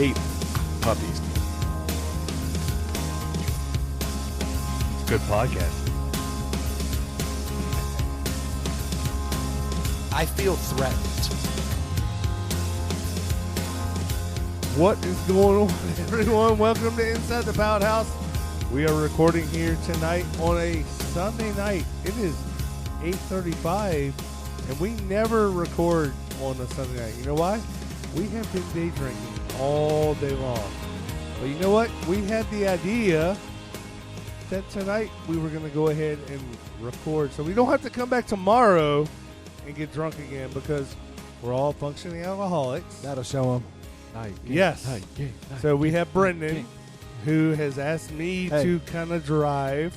hate puppies. It's a good podcast. I feel threatened. What is going on, everyone? Welcome to Inside the Pout House. We are recording here tonight on a Sunday night. It is 8:35, and we never record on a Sunday night. You know why? We have been day drinking all day long. But you know what? We had the idea that tonight we were going to go ahead and record, so we don't have to come back tomorrow and get drunk again, because we're all functioning alcoholics. That'll show them. Yes. So we have Brendan, who has asked me to kind of drive.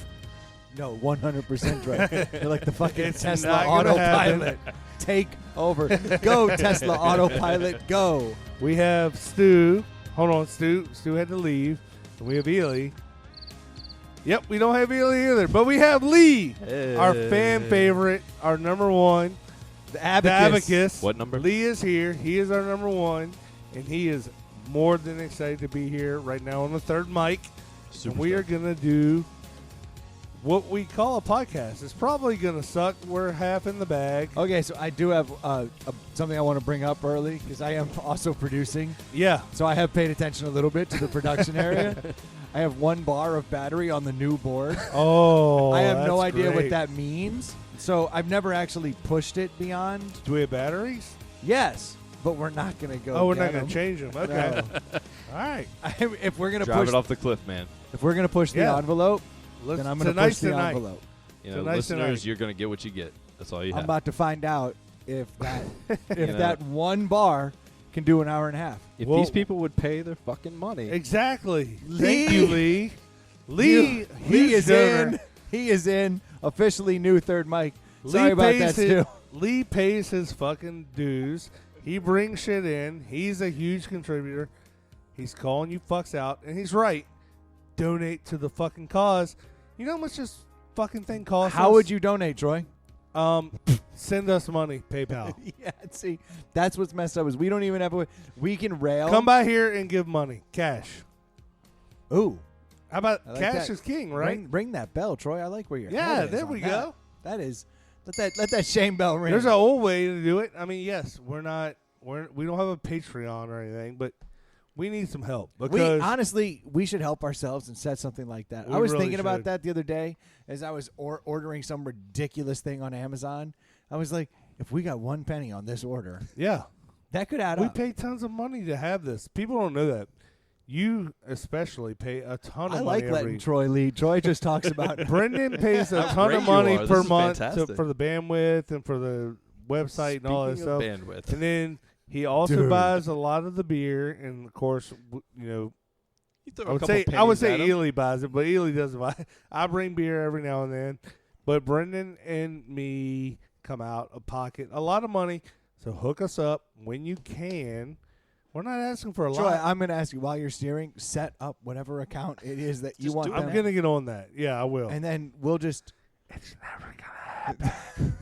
No, 100% drive. You're like the fucking It's Tesla not gonna autopilot. Take over. Go, Tesla autopilot, go. We have Stu. Hold on, Stu. Stu had to leave. And we have Ely. Yep, we don't have Ely either. But we have Lee, our fan favorite, our number one. The abacus. What number? Lee is here. He is our number one. And he is more than excited to be here right now on the third mic. And we are going to do what we call a podcast. It's probably going to suck. We're half in the bag. Okay, so I do have something I want to bring up early, because I am also producing. Yeah. So I have paid attention a little bit to the production area. I have 1 bar of battery on the new board. Oh, I have no that's idea great. what that means. So I've never actually pushed it beyond. Do we have batteries? Yes, but we're not going to go. Oh, we're get not going them. to change them. Okay. No. All right. If we're going to Drive push it off the cliff, man. If we're going to push the Yeah. envelope, Let's, then I'm going to tonight's push the tonight. envelope. You know, Tonight's listeners, tonight. you're going to get what you get. That's all you I'm have. about to find out if that You know. that 1 bar can do an hour and a half. If Well- these people would pay their fucking money. Exactly. Lee. Thank you, Lee. Lee is donor. in. He is in. Officially new third mic. Sorry Lee about pays that, his, Stu. Lee pays his fucking dues. He brings shit in. He's a huge contributor. He's calling you fucks out, and he's right. Donate to the fucking cause. You know how much this fucking thing costs How us? would you donate, Troy? Send us money, PayPal. Yeah, see, that's what's messed up is we don't even have a. We can rail. Come by here and give money, cash. Ooh, How about I like cash that. is king, right? Ring that bell, Troy. I like where you're. Yeah, head is there on we that. go. That is. Let that shame bell ring. There's an old way to do it. I mean, yes, we don't have a Patreon or anything, but we need some help because honestly, we should help ourselves and set something like that. We I was really thinking about should. that the other day as I was ordering some ridiculous thing on Amazon. I was like, if we got 1 penny on this order, yeah, that could add we up. pay tons of money to have this. People don't know that. You especially pay a ton of I money. like letting Troy lead. Troy just talks about. Brendan pays a How ton great of you money are. This per is month fantastic. for the bandwidth and for the website and all that Speaking of stuff. bandwidth. And then he also Dude. buys a lot of the beer, and of course, you know, You throw I a would couple say pennies at 'em. Ely buys it, but Ely doesn't buy it. I bring beer every now and then, but Brendan and me come out of pocket a lot of money. So hook us up when you can. We're not asking for a Troy, lot. I'm going to ask you while you're steering, set up whatever account it is that you Just want. do them I'm gonna get on that. Yeah, I will. and then we'll just. It's never gonna happen.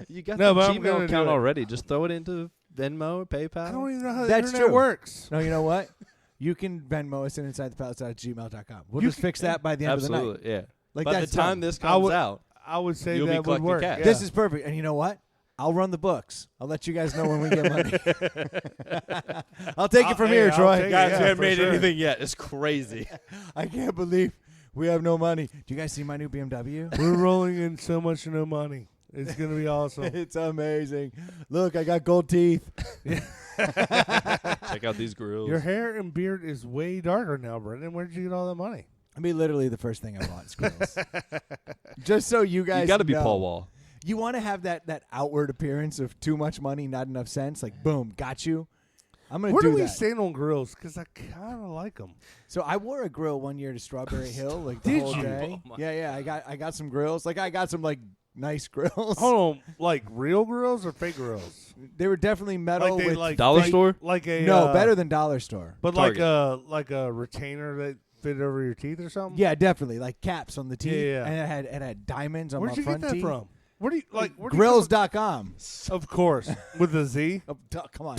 You got No, the but I'm Gmail gonna account do it. already. Just throw it into Venmo or PayPal. I don't even know how the That's internet true. works. No, you know what? You can Venmo us at InsideThePalace@gmail.com. We'll You just fix that by the end of the night. Absolutely, yeah. Like By the that's time done. this I comes would- out, I would say You'll be that would collecting work. cash. Yeah. This is perfect. And you know what? I'll run the books. I'll let you guys know when we get money. I'll take it from Hey, here, I'll Troy. take it, yeah, for sure. yet. It's crazy. I can't believe we have no money. Do you guys see my new BMW? We're rolling in so much no money. It's gonna be awesome. It's amazing. Look, I got gold teeth. Check out these grills. Your hair and beard is way darker now, Brendan. Where did you get all that money? I mean, literally the first thing I bought, squirrels. Just so you guys You got to be know. Paul Wall. You want to have that outward appearance of too much money, not enough sense. Like, boom, got you. I'm going to Where do do we that. stand on grills? Because I kind of like them. So I wore a grill one year to Strawberry Hill, like the Did whole you? day. Oh, my. Yeah. I got some grills. Like I got some like nice grills. Hold on, like real grills or fake grills? They were definitely metal Like they with like Dollar fake- store? like a no better than Dollar Store. but Target. like a retainer that fit over your teeth or something. Yeah, definitely like caps on the teeth. Yeah. And it had diamonds on Where'd my you front get that teeth. from? What do you like? Where do Grills.com. Of course, with a Z. Oh, come on.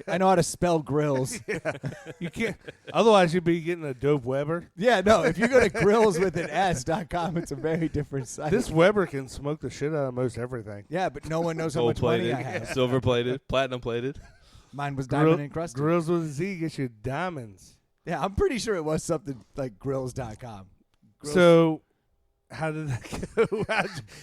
I know how to spell grills. You can't. Otherwise, you'd be getting a dope Weber. Yeah, no. If you go to grills with an S.com, it's a very different site. This Weber can smoke the shit out of most everything. Yeah, but no one knows how much money I have. silver plated, platinum plated. Mine was diamond encrusted. Grills with a Z gets you diamonds. Yeah, I'm pretty sure it was something like grills.com. So, how did that go?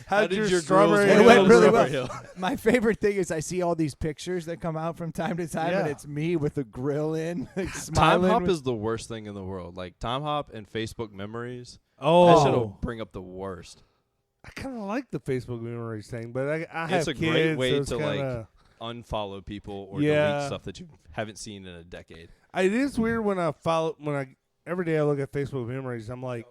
How did your strawberry? It Hill went really Strawberry well. Hill? My favorite thing is I see all these pictures that come out from time to time, and Yeah. it's me with a grill in, like, Time smiling. hop with- is the worst thing in the world. Like Time hop and Facebook memories. That Oh, shit'll bring up the worst. I kind of like the Facebook memories thing, but I have It's a kids, great way so it's to kinda, Unfollow people or Yeah. delete stuff that you haven't seen in a decade. It is weird when every day I look at Facebook memories. I'm like,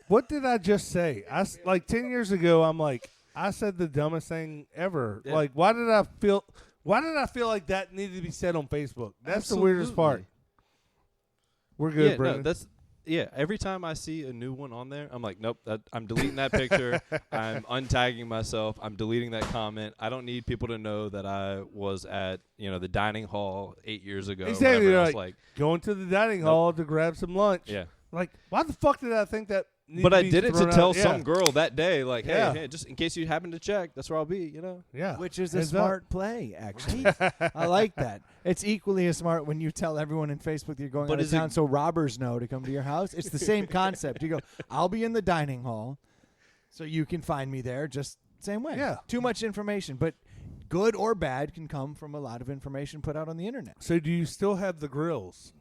what did I just say? Like 10 years ago, I'm like, I said the dumbest thing ever. Yeah. Like, why did I feel like that needed to be said on Facebook? That's the weirdest part. We're good, Yeah, Brendan. no, every time I see a new one on there, I'm like, nope, I'm deleting that picture. I'm untagging myself. I'm deleting that comment. I don't need people to know that I was at, the dining hall 8 years ago. Exactly, whatever. you're I was like, Going to the dining hall to grab some lunch. yeah. Like, why the fuck did I think that? But I did it to tell Yeah. some girl that day, like, Yeah. hey, just in case you happen to check, that's where I'll be, Yeah. Which is a Heads up. smart play, actually. I like that. It's equally as smart when you tell everyone in Facebook you're going But out of is it- town so robbers know to come to your house. It's the same concept. You go, I'll be in the dining hall, so you can find me there just same way. Yeah. Too much information, but good or bad can come from a lot of information put out on the internet. So do you still have the grills?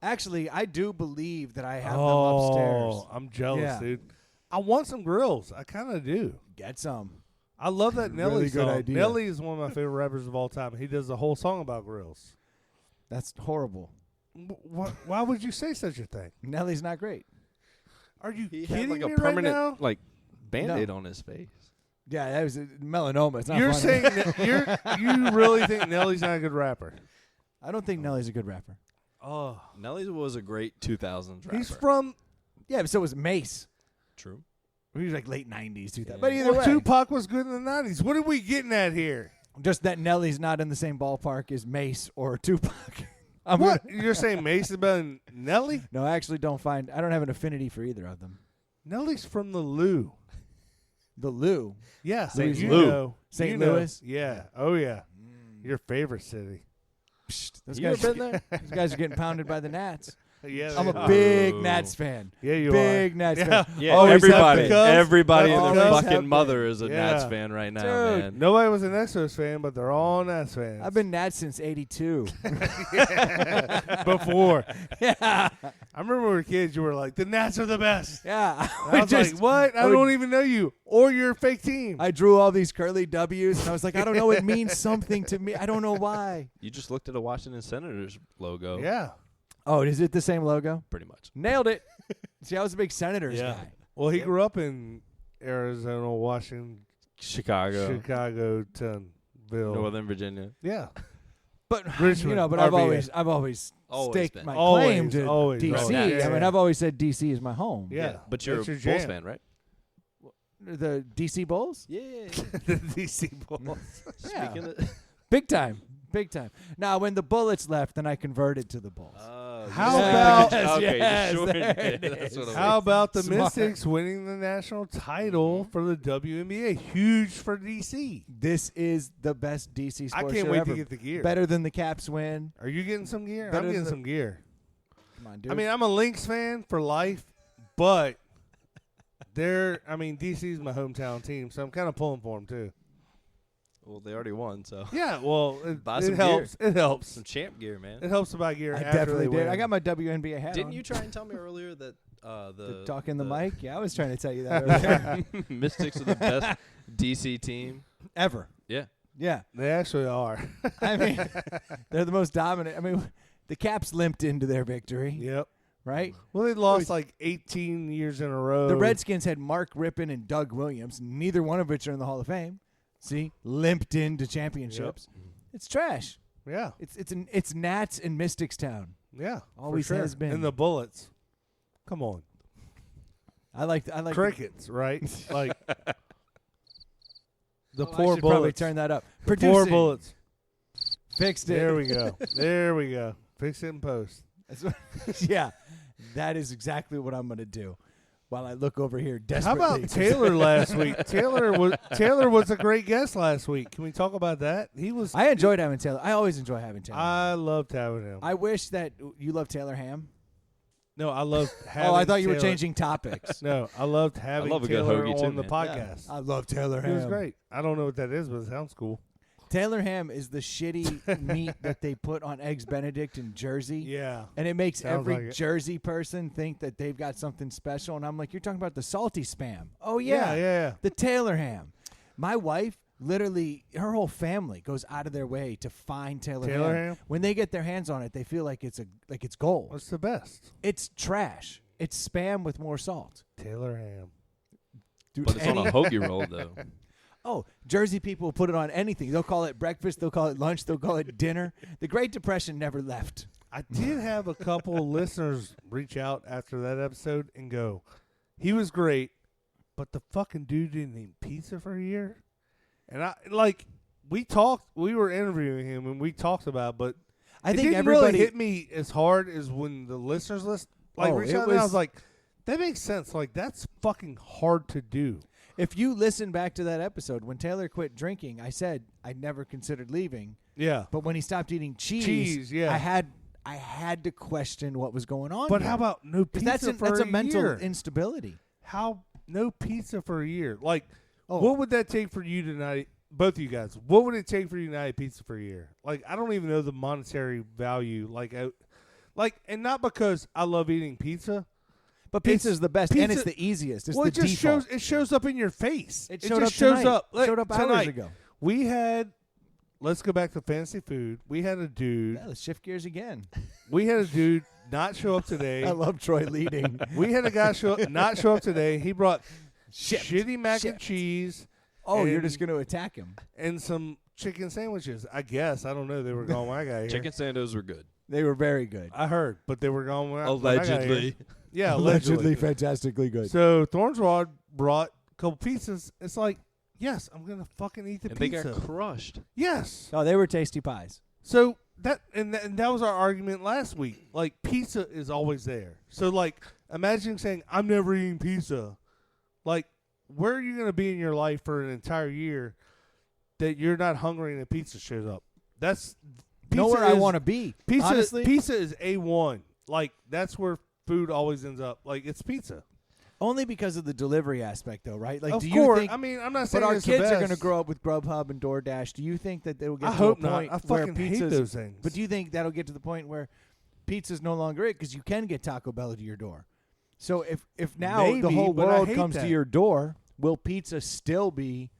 Actually, I do believe that I have them upstairs. I'm jealous, Yeah. dude. I want some grills. I kind of do. Get some. I love that Nelly Really good song. idea. Nelly is one of my favorite rappers of all time. He does a whole song about grills. That's horrible. Why would you say such a thing? Nelly's not great. Are you He kidding had like me a right permanent now? like Band-Aid on his face. Yeah, that was melanoma. It's not You're funny. saying that you really think Nelly's not a good rapper? I don't think Nelly's a good rapper. Oh, Nelly was a great 2000s rapper. he's from. Yeah, but so was Mace. True. He was like late 90s, 2000. Yeah. But either Well, way, Tupac was good in the 90s. What are we getting at here? just that Nelly's not in the same ballpark as Mace or Tupac. What? You're saying Mace is better than Nelly? No, I actually don't I don't have an affinity for either of them. Nelly's from the Lou. The Lou. Yeah. St. you Lou. know. St. You know. Louis? Yeah. Oh, yeah. Your favorite city. Psst, those You guys, ever been there? those guys are getting pounded by the Gnats. Yeah, I'm they a are. big Oh. Nats fan. Yeah, you big are. Nats Yeah. fan. Yeah, Always have everybody, been. everybody and Always their have fucking been. mother is a Yeah. Nats fan right now, Dude. man. Nobody was an Expos fan, but they're all Nats fans. I've been Nats since '82. before. Yeah, I remember when we were kids, you were like, the Nats are the best. yeah. And I was like, what? I don't even know you or your fake team. I drew all these curly W's, and I was like, I don't know. It means something to me. I don't know why. You just looked at a Washington Senators logo. Yeah. Oh, is it the same logo? Pretty much. Nailed it. See, I was a big Senators guy. Well, he grew up in Arizona, Washington, Chicago. Chicago, Northern Virginia. Yeah. But Richmond, but RVA. I've always Always staked been. my Always, claim to always, DC. always. I mean, Yeah. I've always said DC is my home. Yeah. But you're a That's your Bulls jam. fan, right? The DC Bulls, Yeah. The DC Bulls. Yeah. Speaking of big time. Now, when the Bullets left, then I converted to the Bulls. How Yes, about- okay, yes, you sure there did. it That's what is. I How about the Smart. Mystics winning the national title for the WNBA? Huge for DC. This is the best DC I sports can't show wait ever. to get the gear. Better than the Caps win. Are you getting some gear? Better I'm getting than- some gear. Come on, dude. I mean, I'm a Lynx fan for life, but DC's my hometown team, so I'm kind of pulling for them too. Well, they already won, so Yeah, well, Buy it some helps. It helps. some champ gear, man. It helps to buy gear. I after definitely they did. win. I got my WNBA hat Didn't on. you try and tell me earlier that The talk in the mic? Yeah, I was trying to tell you that earlier. Mystics are the best DC team? Ever. Yeah. Yeah. They actually are. I mean, they're the most dominant. I mean, the Caps limped into their victory, Yep. right? Well, they lost like 18 years in a row. The Redskins had Mark Rippon and Doug Williams, neither one of which are in the Hall of Fame. See, limped into championships. It's trash. Yeah. It's Nats and Mystics Town. Yeah. Always for sure. has been. And the Bullets. Come on. I like Crickets, right? Like, The I four should probably bullets. turn that up. Four Producing. bullets. Fixed it. There we go. There we go. Fix it in post. Yeah, that is exactly what I'm going to do. While I look over here How desperately. about Taylor last week? Taylor was a great guest last week. Can we talk about that? He was. I enjoyed having Taylor. I always enjoy having Taylor. I loved having him. I wish that you love Taylor Ham. No, I loved having. Oh, I thought you were Taylor. changing topics. No, I loved having love a good Taylor hoagie, too, on the man. podcast. I love Taylor He Ham. was great. I don't know what that is, but it sounds cool. Taylor Ham is the shitty meat that they put on Eggs Benedict in Jersey. Yeah. And it makes Sounds every like it. Jersey person think that they've got something special. And I'm like, you're talking about the salty Spam. Oh, yeah. Yeah. The Taylor Ham. My wife, literally, her whole family goes out of their way to find Taylor Ham? When they get their hands on it, they feel like it's gold. What's the best? It's trash. It's Spam with more salt. Taylor Ham. Dude, But it's on a hoagie roll, though. Oh, Jersey people put it on anything. They'll call it breakfast. They'll call it lunch. They'll call it dinner. The Great Depression never left. I did have a couple listeners reach out after that episode and go, he was great, but the fucking dude didn't eat pizza for a year. And we were interviewing him and we talked about it, but I it think didn't everybody really hit me as hard as when the listeners reached out and I was like, that makes sense. Like, that's fucking hard to do. If you listen back to that episode, when Taylor quit drinking, I said I never considered leaving. Yeah. But when he stopped eating cheese, yeah. I had to question what was going on. But here. how about no pizza that's for that's a a mental year? instability. How no pizza for a year? Like, Oh. what would that take for you tonight? Both of you guys, what would it take for you to not eat pizza for a year? Like, I don't even know the monetary value. And not because I love eating pizza. But pizza is the best, and it's pizza- the easiest. It's Well, the it just default. shows up in your face. It It showed just up shows tonight. up. Like, Showed up hours tonight, ago. We had. Let's go back to fancy food. We had a dude. Yeah, let's shift gears again. We had a dude not show up today. I love Troy leading. We had a guy not show up today. He brought Shipped. shitty mac and Shipped. cheese. Oh, you're and- just going to attack him. and some chicken sandwiches. I guess. I don't know. They were gone when I got here. Chicken sandos were good. They were very good. I heard, but they were gone when I got here. Allegedly. Yeah, allegedly. fantastically good. So Thornsrod brought a couple pizzas. It's like, yes, I'm gonna fucking eat the And they pizza. got crushed. Yes. Oh, they were tasty pies. So that was our argument last week. Like, pizza is always there. So like, imagine saying I'm never eating pizza. Like, where are you gonna be in your life for an entire year that you're not hungry and a pizza shows up? That's pizza Nowhere I is- want to be. Pizza, Honestly, pizza is A1. Like, that's where food always ends up. Like, it's pizza. only because of the delivery aspect, though, right? Like, Of do course. you think? I mean, I'm not saying But our it's the kids are going to best. grow up with Grubhub and DoorDash. Do you think that they'll get I to hope a not. point I where fucking hate pizza's? those things. But do you think that'll get to the point where pizza's no longer it because you can get Taco Bell to your door? So if now the Maybe, whole but I world hate comes that. to your door, will pizza still be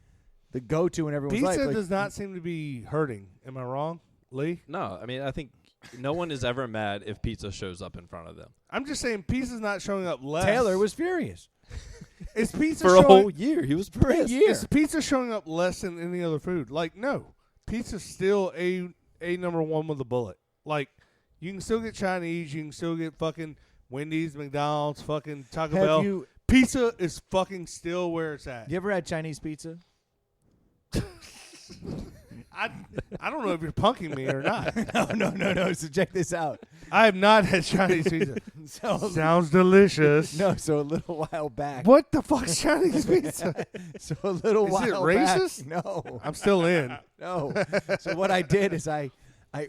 the go-to in everyone's Pizza life? Like, does not seem to be hurting. Am I wrong, Lee? No, I mean, I think no one is ever mad if pizza shows up in front of them. I'm just saying pizza's not showing up less. Taylor was furious. Is pizza For a showing, whole year, he was For a pissed. year. Is pizza showing up less than any other food? Like, no. Pizza's still a number one with a bullet. Like, you can still get Chinese. You can still get fucking Wendy's, McDonald's, fucking Taco Bell. Have you Pizza is fucking still where it's at. ever had Chinese pizza? I don't know if you're punking me or not. No. So check this out. I have not had Chinese pizza. So Sounds delicious. no, so a little while back. What the fuck's Chinese pizza? So a little Is while it back. racist? No, I'm still in. no. So what I did is I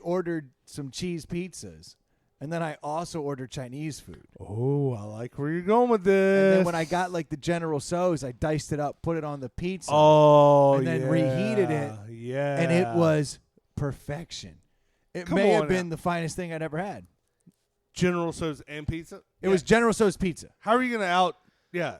ordered some cheese pizzas, and then I also ordered Chinese food. Oh, I like where you're going with this. And then when I got like the General So's, I diced it up, put it on the pizza, oh, and then reheated it, Yeah. and it was perfection. It Come may have on been now. the finest thing I'd ever had. General So's and pizza. It was General So's pizza. How are you gonna out? Yeah.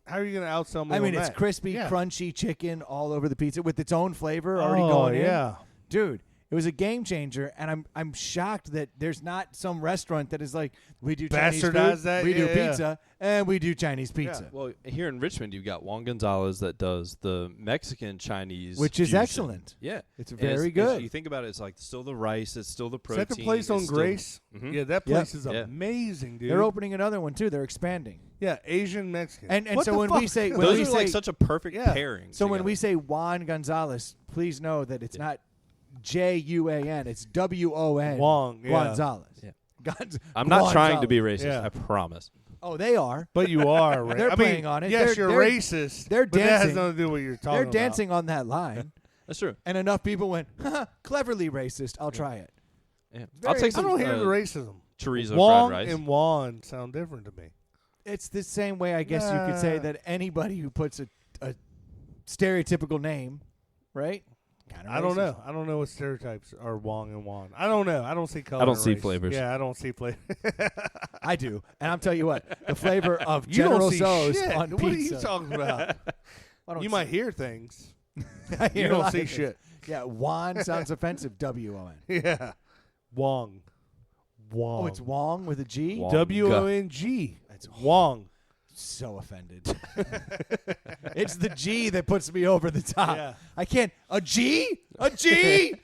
How are you gonna outsell me? I mean, on it's that? crispy, Yeah. crunchy chicken all over the pizza with its own flavor already Oh, going in. yeah. Dude, It was a game changer, and I'm shocked that there's not some restaurant that is like, we do Chinese food, Bastardize that? we do Yeah, yeah. pizza, and we do Chinese pizza, Well, here in Richmond, you've got Juan Gonzalez that does the Mexican Chinese, which is fusion. excellent. Yeah, It's And very it's- good. You think about it, it's like still the rice, it's still the Is protein. that the place on it's still- Grace? Mhm. Yeah, that Yep. place is Yeah. amazing, dude. They're opening another one too. They're expanding. Yeah, Asian Mexican. And What so the when fuck? we say when Those we are like say such a perfect Yeah. pairing. so when together. we say Juan Gonzalez, please know that it's not Juan. It's Won. Wong, yeah. Gonzalez. Yeah. Juan I'm not trying to be Gonzalez. racist. Yeah. I promise. Oh, they are. But you are, right? They're I mean, playing on it. Yes, They're- you're they're- racist. they're but that has dancing. nothing to do with what you're talking They're about. dancing on that line, That's true. and enough people went, haha, cleverly racist. I'll try it. Yeah. Very- I'll take I some don't hear the racism. chorizo Wong fried rice. and Juan sound different to me. It's the same way, I guess you could say Nah. that anybody who puts a stereotypical name, right? Kinda I don't racist. know. I don't know what stereotypes are Wong and Juan. I don't know. I don't see color. I don't and see race. flavors. Yeah, I don't see flavor. I do, and I'm telling you what, the flavor of You don't General see Tso's shit. on What are you pizza. talking about? I don't You see- might hear things. I hear You a don't lot see of things. shit. Yeah, Juan sounds offensive. W-O-N. Yeah. Wong. Wong. Oh, it's Wong with a G? Wong. W-O-N-G. That's Wong. so offended. It's the G that puts me over the top. Yeah. I can't. A G? A G?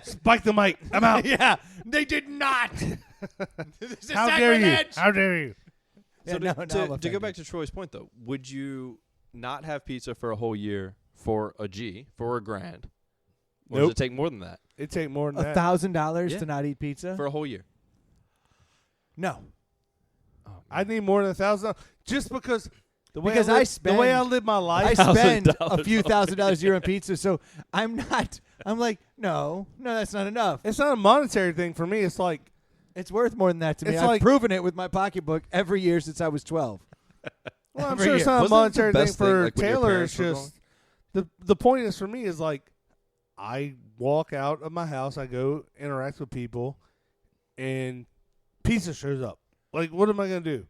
Spike the mic. I'm out. Yeah, they did not. This is How dare you? sacrilege. How dare you? Yeah, So now I'm to go offended. back to Troy's point, though, would you not have pizza for a whole year for a G, for a grand? Or does Nope. it take more than that It'd take more than that. $1,000 Yeah. to not eat pizza? for a whole year? No. Oh, I need more than $1,000 just because the way Because I, live, I spend- the way I live my I life. spend a $1,000 few $1,000s a year on pizza, so I'm like, no, that's not enough. It's not a monetary thing for me. It's like It's worth more than that to me. It's I've like- proven it with my pocketbook every year since I was 12. well, I'm Every sure it's year. not a Wasn't it the monetary thing best thing, for like, when your Taylor. parents It's were just the point is for me is like I walk out of my house, I go interact with people, and pizza shows up. Like, what am I gonna do?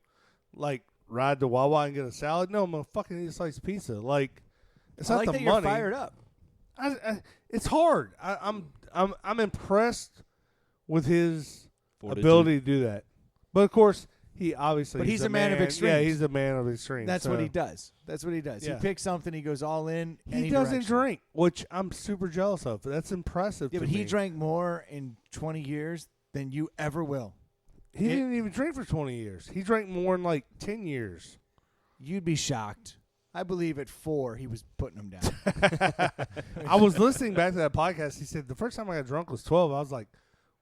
Like, ride to Wawa and get a salad? No, I'm gonna fucking eat a slice of pizza. Like, it's I not like the that money. you're fired up. It's hard. I'm impressed with his Fortitude. ability to do that. But of course, he obviously. But he's a man of Yeah, extremes. he's a man of extremes. That's so. what he does. That's what he does. Yeah. He picks something, he goes all in. He any doesn't direction. drink, which I'm super jealous of. That's impressive. Yeah, to but he me. drank more in 20 years than you ever will. He didn't even drink for 20 years. He drank more in like 10 years. You'd be shocked. I believe at 4 he was putting them down. I was listening back to that podcast. He said the first time I got drunk was 12. I was like,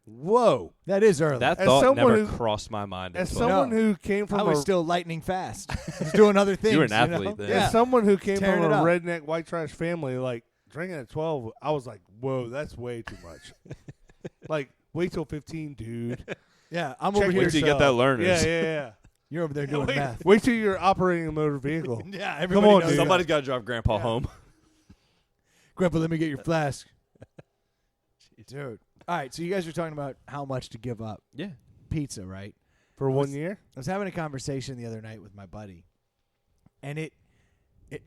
whoa. That is early. That As thought someone never who- crossed my mind. As until- someone who came from I was a still lightning fast. I was doing other things. You were an know? athlete then. Yeah. As someone who came Tearing from it a up. redneck white trash family, like drinking at 12, I was like, whoa, that's way too much. Like, wait till 15, dude. Yeah, I'm Check over Wait here. till you get that learners. Yeah. You're over there doing wait, math. wait till you're operating a motor vehicle. Yeah, everybody on, knows dude. that. Somebody's got to drive Grandpa Yeah. home. Grandpa, let me get your flask. Dude. All right, so you guys are talking about how much to give up. Yeah. Pizza, right? For 1 year? I was having a conversation the other night with my buddy, and it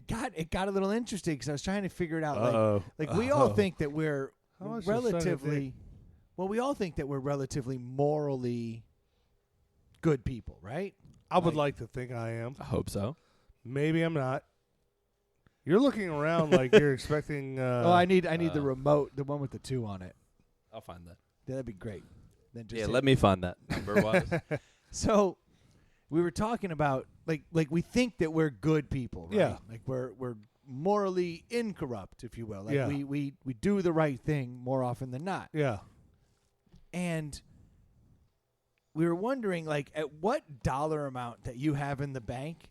got a little interesting because I was trying to figure it out. Uh-oh. Like we all think that we're How much you suck a relatively, well, we all think that we're relatively morally good people, right? I would like to think I am. I hope so. Maybe I'm not. You're looking around like you're expecting. I need the remote, the one with the 2 on it. I'll find that. Yeah, that'd be great. Then just Yeah, hit- let me find that number-wise. So, we were talking about like we think that we're good people, right? Yeah. Like we're morally incorrupt, if you will. Like Yeah. we do the right thing more often than not. Yeah. And we were wondering, like, at what dollar amount that you have in the bank,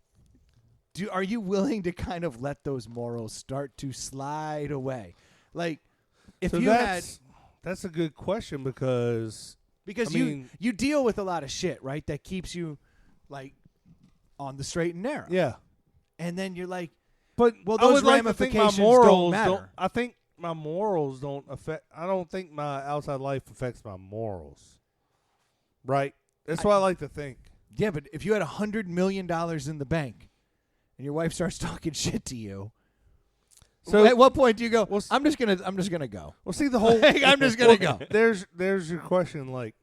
are you willing to kind of let those morals start to slide away? Like, if So you had, that's a good question because because I mean- you deal with a lot of shit, right? That keeps you like on the straight and narrow. yeah. And then you're like, But well, I those would like to think my ramifications don't morals matter. I think my morals don't affect. I don't think my outside life affects my morals. Right. That's what I like to think. yeah, but if you had $100 million in the bank, and your wife starts talking shit to you, So at what point do you go? Well, I'm just gonna go. well, see the whole. I'm just gonna go. There's your question. Like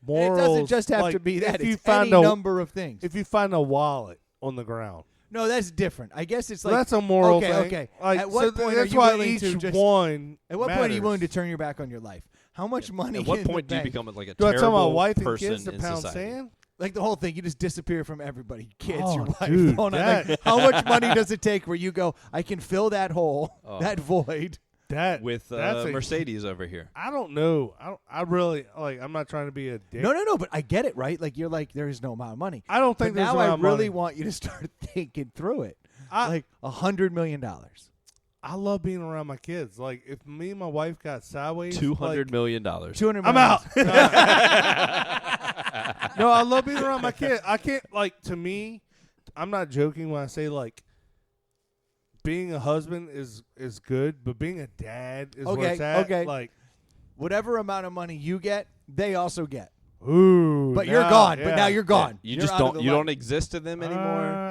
morals. It doesn't just have like, to be that. If you It's find any a number of things. if you find a wallet on the ground, No, that's different. I guess it's well, like that's a moral okay, thing. okay. Like, At what so point that's are you why willing each to just? one. At what point are you willing to matters. turn your back on your life? How much money? At what in the point do you bank? become like a Do I tell terrible my wife and person kids to in pound society? sand? Like the whole thing, you just disappear from everybody. Kids, Oh, your wife. dude, phone, that- like, how much money does it take where you go, I can fill that hole, Oh. that void? That With that's a- Mercedes over here. I don't know. I really like. I'm not trying to be a dick. No, but I get it, right? Like you're like, there is no amount of money. I don't But think there's now a lot I of really money. want you to start thinking through it. I- Like $100 million. I love being around my kids. Like if me and my wife got sideways, $200 million. $200 million. I'm out. No, I love being around my kid. I can't like to me. I'm not joking when I say like being a husband is good, but being a dad is where Okay, it's at. okay. Like, Whatever amount of money you get, they also get. ooh, But you're now- gone. yeah. But now you're gone. You You're just out of don't. the You life. don't exist to them anymore.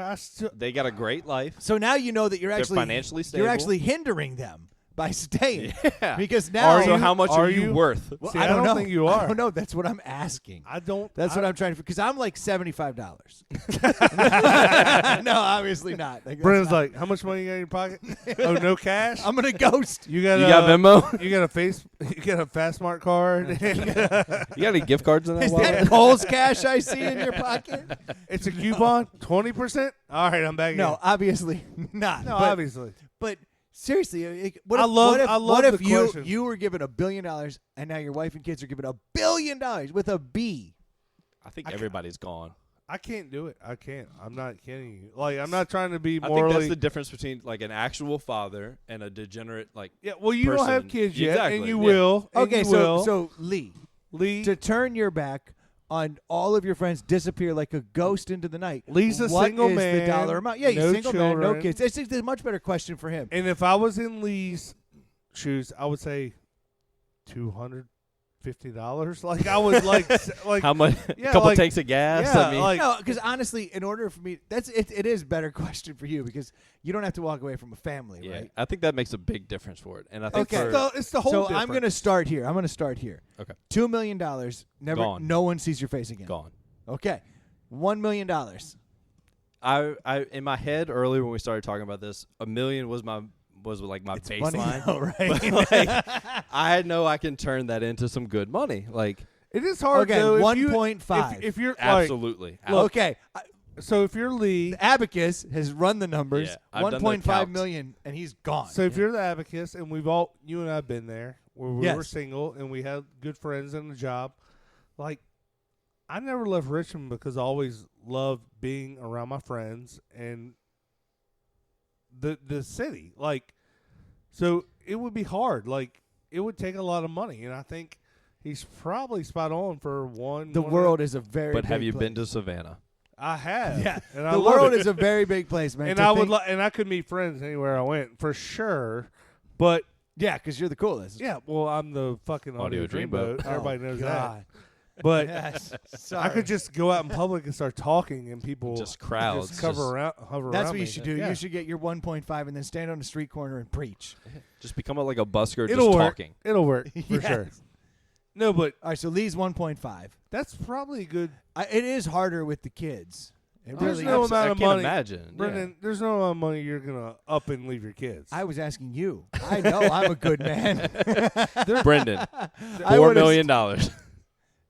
I still. They got a great life. So now you know that you're They're actually financially stable. You're actually hindering them by staying. Yeah. Because now So how much are you worth? Well, See, I I don't don't know. think you I are. don't know. That's what I'm asking. I don't. That's I, what I'm trying to. Because I'm like $75. No, obviously not. Like, that's Brennan's not- like, how much money you got in your pocket? Oh, no cash. I'm gonna ghost. You got You got Venmo? You got a face. You got a Fastmart card. You got any gift cards in that Is wallet? that Kohl's cash I see in your pocket? It's a coupon. 20%. All right, I'm back. No, in. obviously not. no, but, obviously. but seriously, what I if, love- what if, I love what if the you question. you were given $1 billion and now your wife and kids are given $1 billion with a B? I think everybody's gone. I can't do it. I can't. I'm not kidding you. Like, I'm not trying to be I morally. think that's the difference between like an actual father and a degenerate like. yeah. Well, you don't have person. kids yet, Exactly, and you yeah. will. and Okay, you so will. so Lee, Lee. to turn your back on all of your friends, disappear like a ghost into the night. Lee's a what single is man, the dollar amount? Yeah, no you're single man, no children. kids. It's a much better question for him. And if I was in Lee's shoes, I would say $250. Like I would like How much? Yeah, a couple like- tanks of gas. yeah, I mean, like- No, because honestly, in order for me, it is a better question for you because you don't have to walk away from a family, yeah, right? I think that makes a big difference for it. And I think Okay. for, it's the whole. So difference. I'm going to start here. Okay. $2 million. Never. Gone. No one sees your face again. gone. Okay. $1 million. I in my head earlier when we started talking about this, $1 million was like my It's funny, baseline. though, right? But, like, I know I can turn that into some good money. Like It is hard. Okay, though, if 1.5. If you're like, absolutely. Okay. so if you're Lee, The Abacus has run the numbers. Yeah, I've done the 1.5 calcs. million, and he's gone. so if you're the Abacus, and you and I have been there, where we Yes. were single and we had good friends and a job, like. I never left Richmond because I always loved being around my friends and the city. Like, so it would be hard. Like, it would take a lot of money, and I think he's probably spot on for one. the one world is a very. But have big you place. been to Savannah? I have. Yeah, and I the love world it. is a very big place, man. and To I would think- and I could meet friends anywhere I went for sure. But yeah, because you're the coolest. yeah, well, I'm the fucking audio dreamboat. Oh, Everybody knows God. that. But Yes. I Sorry. could just go out in public and start talking, and people Just crowds. just hover Just- around. That's around what you me. should do. Yeah. You should get your 1.5 and then stand on the street corner and preach. Just become like a busker, It'll just work. talking. It'll work for Yes. sure. No, but All right, so Lee's 1.5. that's probably good. It is harder with the kids. It There's really no is. amount I of can't money. imagine. Brendan, there's no amount of money you're gonna up and leave your kids. I was asking you. I know I'm a good man. Yeah. Brendan, I $4 would've million.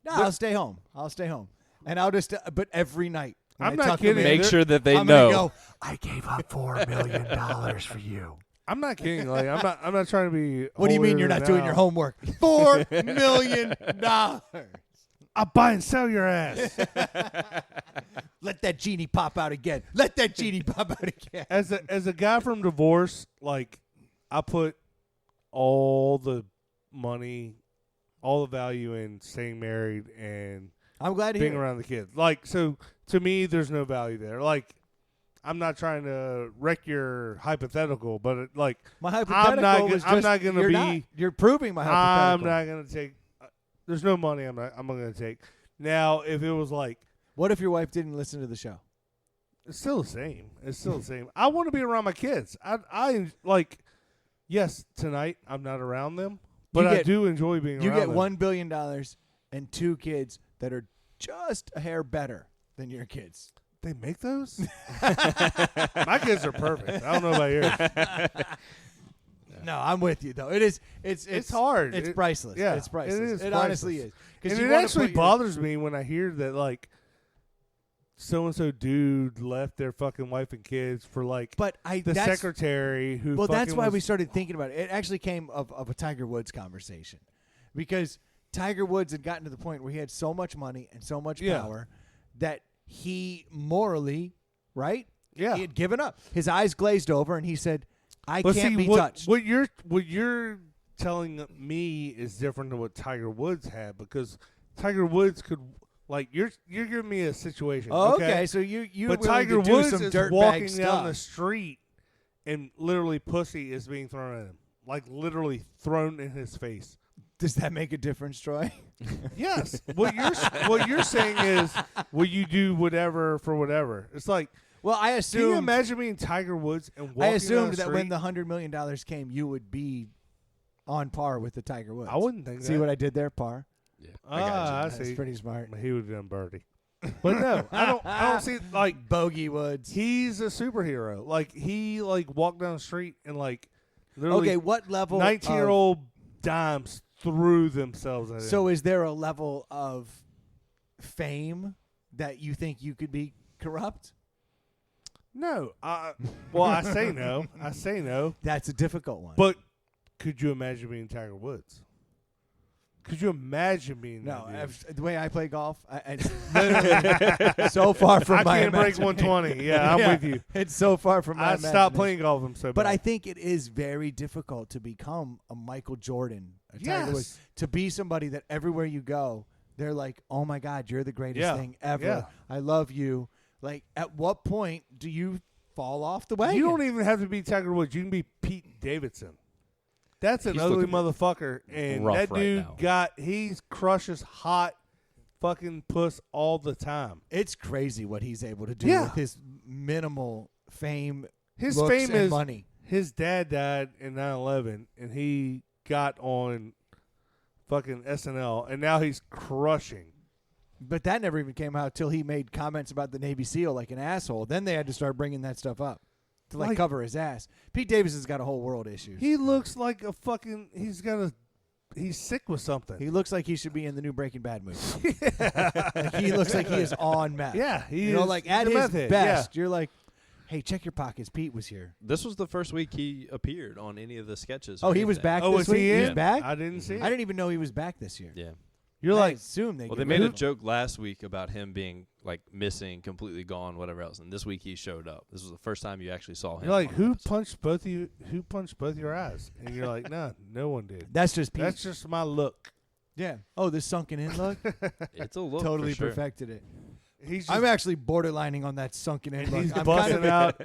No, I'll stay home. I'll stay home. And I'll just, but every night. when I'm I not tuck 'em kidding. in, Make sure that they I'm know. gonna go, I gave up $4 million for you. I'm not kidding. Like I'm not trying to be. What do you mean holier you're than not doing thou. your homework? $4 million. I'll buy and sell your ass. Let that genie pop out again. Let that genie pop out again. as a guy from divorce, like I put all the money, all the value in staying married and I'm glad to hear being it. around the kids. Like, so to me, there's no value there. Like, I'm not trying to wreck your hypothetical, but like, My hypothetical was I'm just, not gonna you're be- not. You're proving my I'm hypothetical. not gonna take. There's no money. I'm not gonna take. Now, if it was like, What if your wife didn't listen to the show? it's still the same. It's still the same. I want to be around my kids. I like. yes, tonight I'm not around them, but I do enjoy being around them. You get $1 billion and 2 kids that are just a hair better than your kids. They make those? My kids are perfect. I don't know about yours. No, I'm with you though. It's hard. It's priceless. Yeah, it's priceless. It is honestly is. And it actually bothers me when I hear that like so and so dude left their fucking wife and kids for like the secretary who. Well, that's why we started thinking about it. It actually came of a Tiger Woods conversation, because Tiger Woods had gotten to the point where he had so much money and so much power that he morally, right? Yeah, he had given up. His eyes glazed over, and he said, "I can't be touched." What you're telling me is different than what Tiger Woods had, because Tiger Woods could. Like you're giving me a situation. Oh, okay. So you but willing Tiger to do Woods some is dirt walking bag down the stuff. street and literally pussy is being thrown at him, like literally thrown in his face. Does that make a difference, Troy? Yes. What you're saying is, will you do whatever for whatever? It's like, well, I assumed. Can you imagine being Tiger Woods and walking I assumed down the that street? when the $100 million came, you would be on par with the Tiger Woods. I wouldn't think. See what I did there, par? Yeah, I That's see. pretty smart. He would have done birdie. But no, I don't see like Bogey Woods. he's a superhero. Like he like walked down the street and like literally Okay, what level? 19-year-old dimes threw themselves at him. So is there a level of fame that you think you could be corrupt? No. Well, I say no. I say no. That's a difficult one. But could you imagine being Tiger Woods? Could you imagine being no, that dude? the way I play golf, it's literally so far from my I can't break imagination. 120. Yeah, I'm with you. It's so far from my I imagination. stopped playing golf. I'm so bad. But I think it is very difficult to become a Michael Jordan, a Tiger Woods, to be somebody that everywhere you go, they're like, "Oh my God, you're the greatest thing ever. Yeah. I love you." Like, at what point do you fall off the wagon? You don't even have to be Tiger Woods. You can be Pete Davidson. That's an He's ugly looking motherfucker, and rough that right dude now. he crushes hot fucking puss all the time. It's crazy what he's able to do Yeah. with his minimal fame, His looks fame and is money. his dad died in 9/11, and he got on fucking SNL, and now he's crushing. But that never even came out till he made comments about the Navy SEAL like an asshole. Then they had to start bringing that stuff up to like cover his ass. Pete Davidson's got a whole world issue. He looks like a fucking. He's sick with something. He looks like he should be in the new Breaking Bad movie. Like, he looks like he is on meth. Yeah, he you know, is. like He's at a his meth head, best, you're like, hey, check your pockets. Pete was here. This was the first week he appeared on any of the sketches. Oh, or he was anything. back Oh, this was week? he He's in? back? I didn't see it. I didn't even know he was back this year. Yeah. You're I like, assume they Well, get they made rid a of him. joke last week about him being like missing, completely gone, whatever else. And this week he showed up. This was the first time you actually saw him. you're like, on who episode. punched both you? Who punched both your eyes? And you're like, no one did. That's just Pete. That's just my look. Yeah. Oh, this sunken in look? It's a look. Totally for sure. perfected it. He's just, I'm actually borderlining on that sunken in look. he's I'm busting kind of, out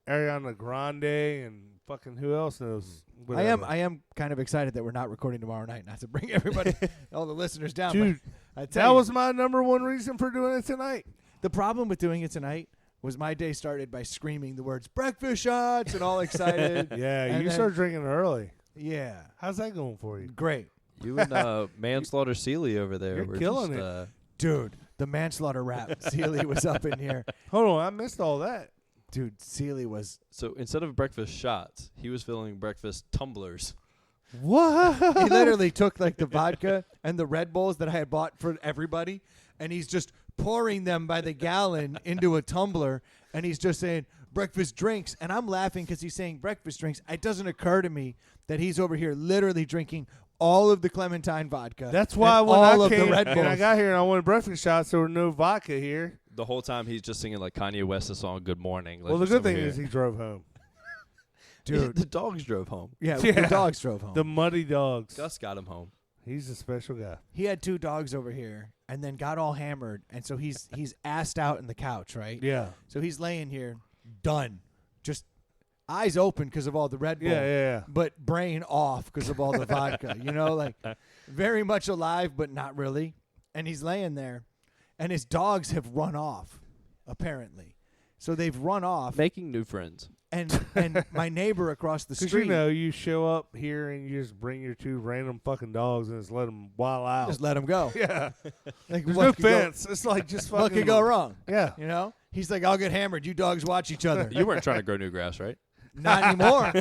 Ariana Grande and fucking who else knows? I am kind of excited that we're not recording tomorrow night. Not to bring everybody, all the listeners down. Dude, but I that tell you, was my number one reason for doing it tonight. the problem with doing it tonight was my day started by screaming the words "breakfast shots" and all excited. Yeah, And you then- started drinking early. Yeah, How's that going for you? great, You and Manslaughter Sealy over there. You're were killing just, it. dude. The manslaughter rap. Sealy was up in here, Hold on, I missed all that. dude. Sealy was. So instead of breakfast shots, he was filling breakfast tumblers. What? He literally took like the vodka and the Red Bulls that I had bought for everybody, and he's just pouring them by the gallon into a tumbler, and he's just saying breakfast drinks. And I'm laughing because he's saying breakfast drinks. It doesn't occur to me that he's over here literally drinking all of the Clementine vodka. That's why and when all I of came the Red and I Bulls. got here and I wanted breakfast shots, there were no vodka here. The whole time he's just singing like Kanye West's song "Good Morning." Like Well, the just good over thing here. is he drove home. Dude. the dogs drove home. Yeah, Yeah. the dogs drove home. The muddy dogs. Gus got him home. He's a special guy. He had 2 dogs over here, and then got all hammered, and so he's assed out in the couch, right? Yeah. So he's laying here, done, just eyes open because of all the Red Bull. Yeah. But brain off because of all the vodka, you know, like very much alive, but not really. And he's laying there, and his dogs have run off, apparently. So they've run off, Making new friends. And my neighbor across the Because street, you show up here and you just bring your 2 random fucking dogs and just let them wild out. just let him go. Yeah. Like, There's what no could go- fence. It's like just fucking. What could go wrong? Yeah. You know, he's like, I'll get hammered. You dogs watch each other. You weren't trying to grow new grass, right? Not anymore.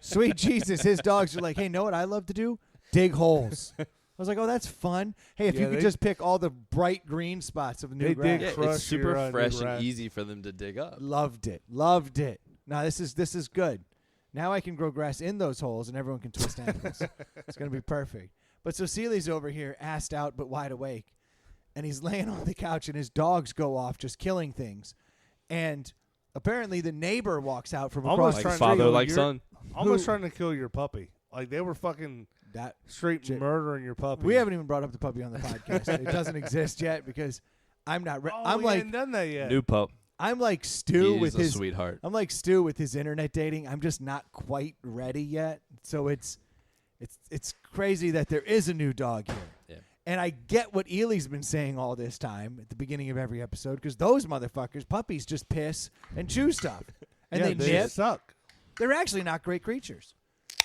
Sweet Jesus, his dogs are like, hey, know what I love to do? Dig holes. I was like, oh, that's fun. Hey, if Yeah, you could they- just pick all the bright green spots of the new They grass. dig Yeah, Crush it's super your, new fresh and grass. easy for them to dig up. Loved it. Loved it. Now this is good. Now I can grow grass in those holes and everyone can twist ankles. It's going to be perfect. But so Seely's over here, assed out but wide awake. And he's laying on the couch and his dogs go off just killing things. And apparently the neighbor walks out from across Almost Like the trying street. to father, kill like your- son. Almost Who- trying to kill your puppy. Like they were fucking That straight J- murdering your puppy. we haven't even brought up the puppy on the podcast. It doesn't exist yet because I'm not Oh, I'm we like hadn't done that yet. New pup. I'm like Stu He's with a his sweetheart. I'm like Stu with his internet dating. I'm just not quite ready yet. So it's crazy that there is a new dog here. Yeah. And I get what Ely's been saying all this time at the beginning of every episode because those motherfuckers, puppies, just piss and chew stuff. And Yeah, they nip. suck. They're actually not great creatures.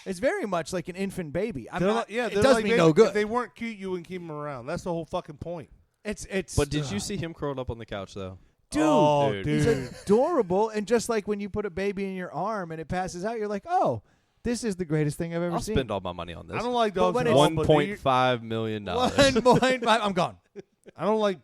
It's very much like an infant baby. I'm They're not, like- yeah, it they're does like me they- no good. If they weren't cute, you wouldn't keep them around. That's the whole fucking point. It's But did you see him curled up on the couch, though? dude, Oh, Dude. he's dude. adorable. And just like when you put a baby in your arm and it passes out, you're like, oh, this is the greatest thing I've ever I'll seen. spend all my money on this. I don't like But dogs when at it's- all. but they- $1.5 million. 1.5. I'm gone. I don't like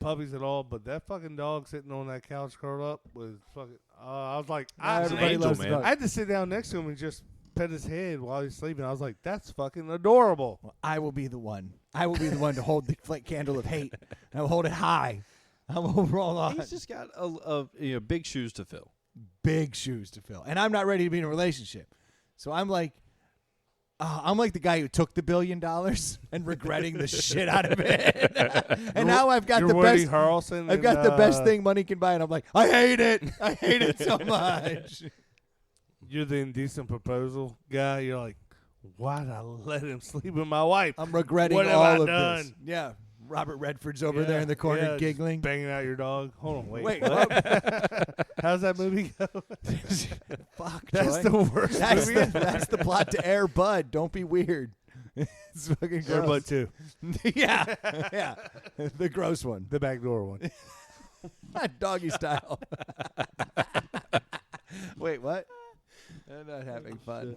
puppies at all, but that fucking dog sitting on that couch curled up was fucking. I was like, Everybody angel, loves man. the dog. I had to sit down next to him and just pet his head while he's sleeping. I was like, that's fucking adorable. Well, I will be the one. I will be the one to hold the candle of hate. I will hold it high. I will roll on. He's just got big shoes to fill. Big shoes to fill. And I'm not ready to be in a relationship. So I'm like the guy who took the $1 billion and regretting the shit out of it. And now I've got You're the Woody best. Harrelson. I've got the best thing money can buy, and I'm like, I hate it. I hate it so much. You're the indecent proposal guy. You're like, why'd I let him sleep with my wife? I'm regretting What have all I of this. done? Yeah. Robert Redford's over Yeah, there in the corner yeah, just giggling. banging out your dog. Hold on, wait. Wait, what? How's that movie go? Fuck, That's Joy. the worst That's movie. that's the plot to Air Bud. Don't be weird. It's fucking gross. Airbud 2, yeah, yeah, the gross one, the backdoor one. doggy style. Wait, what? I'm not having fun.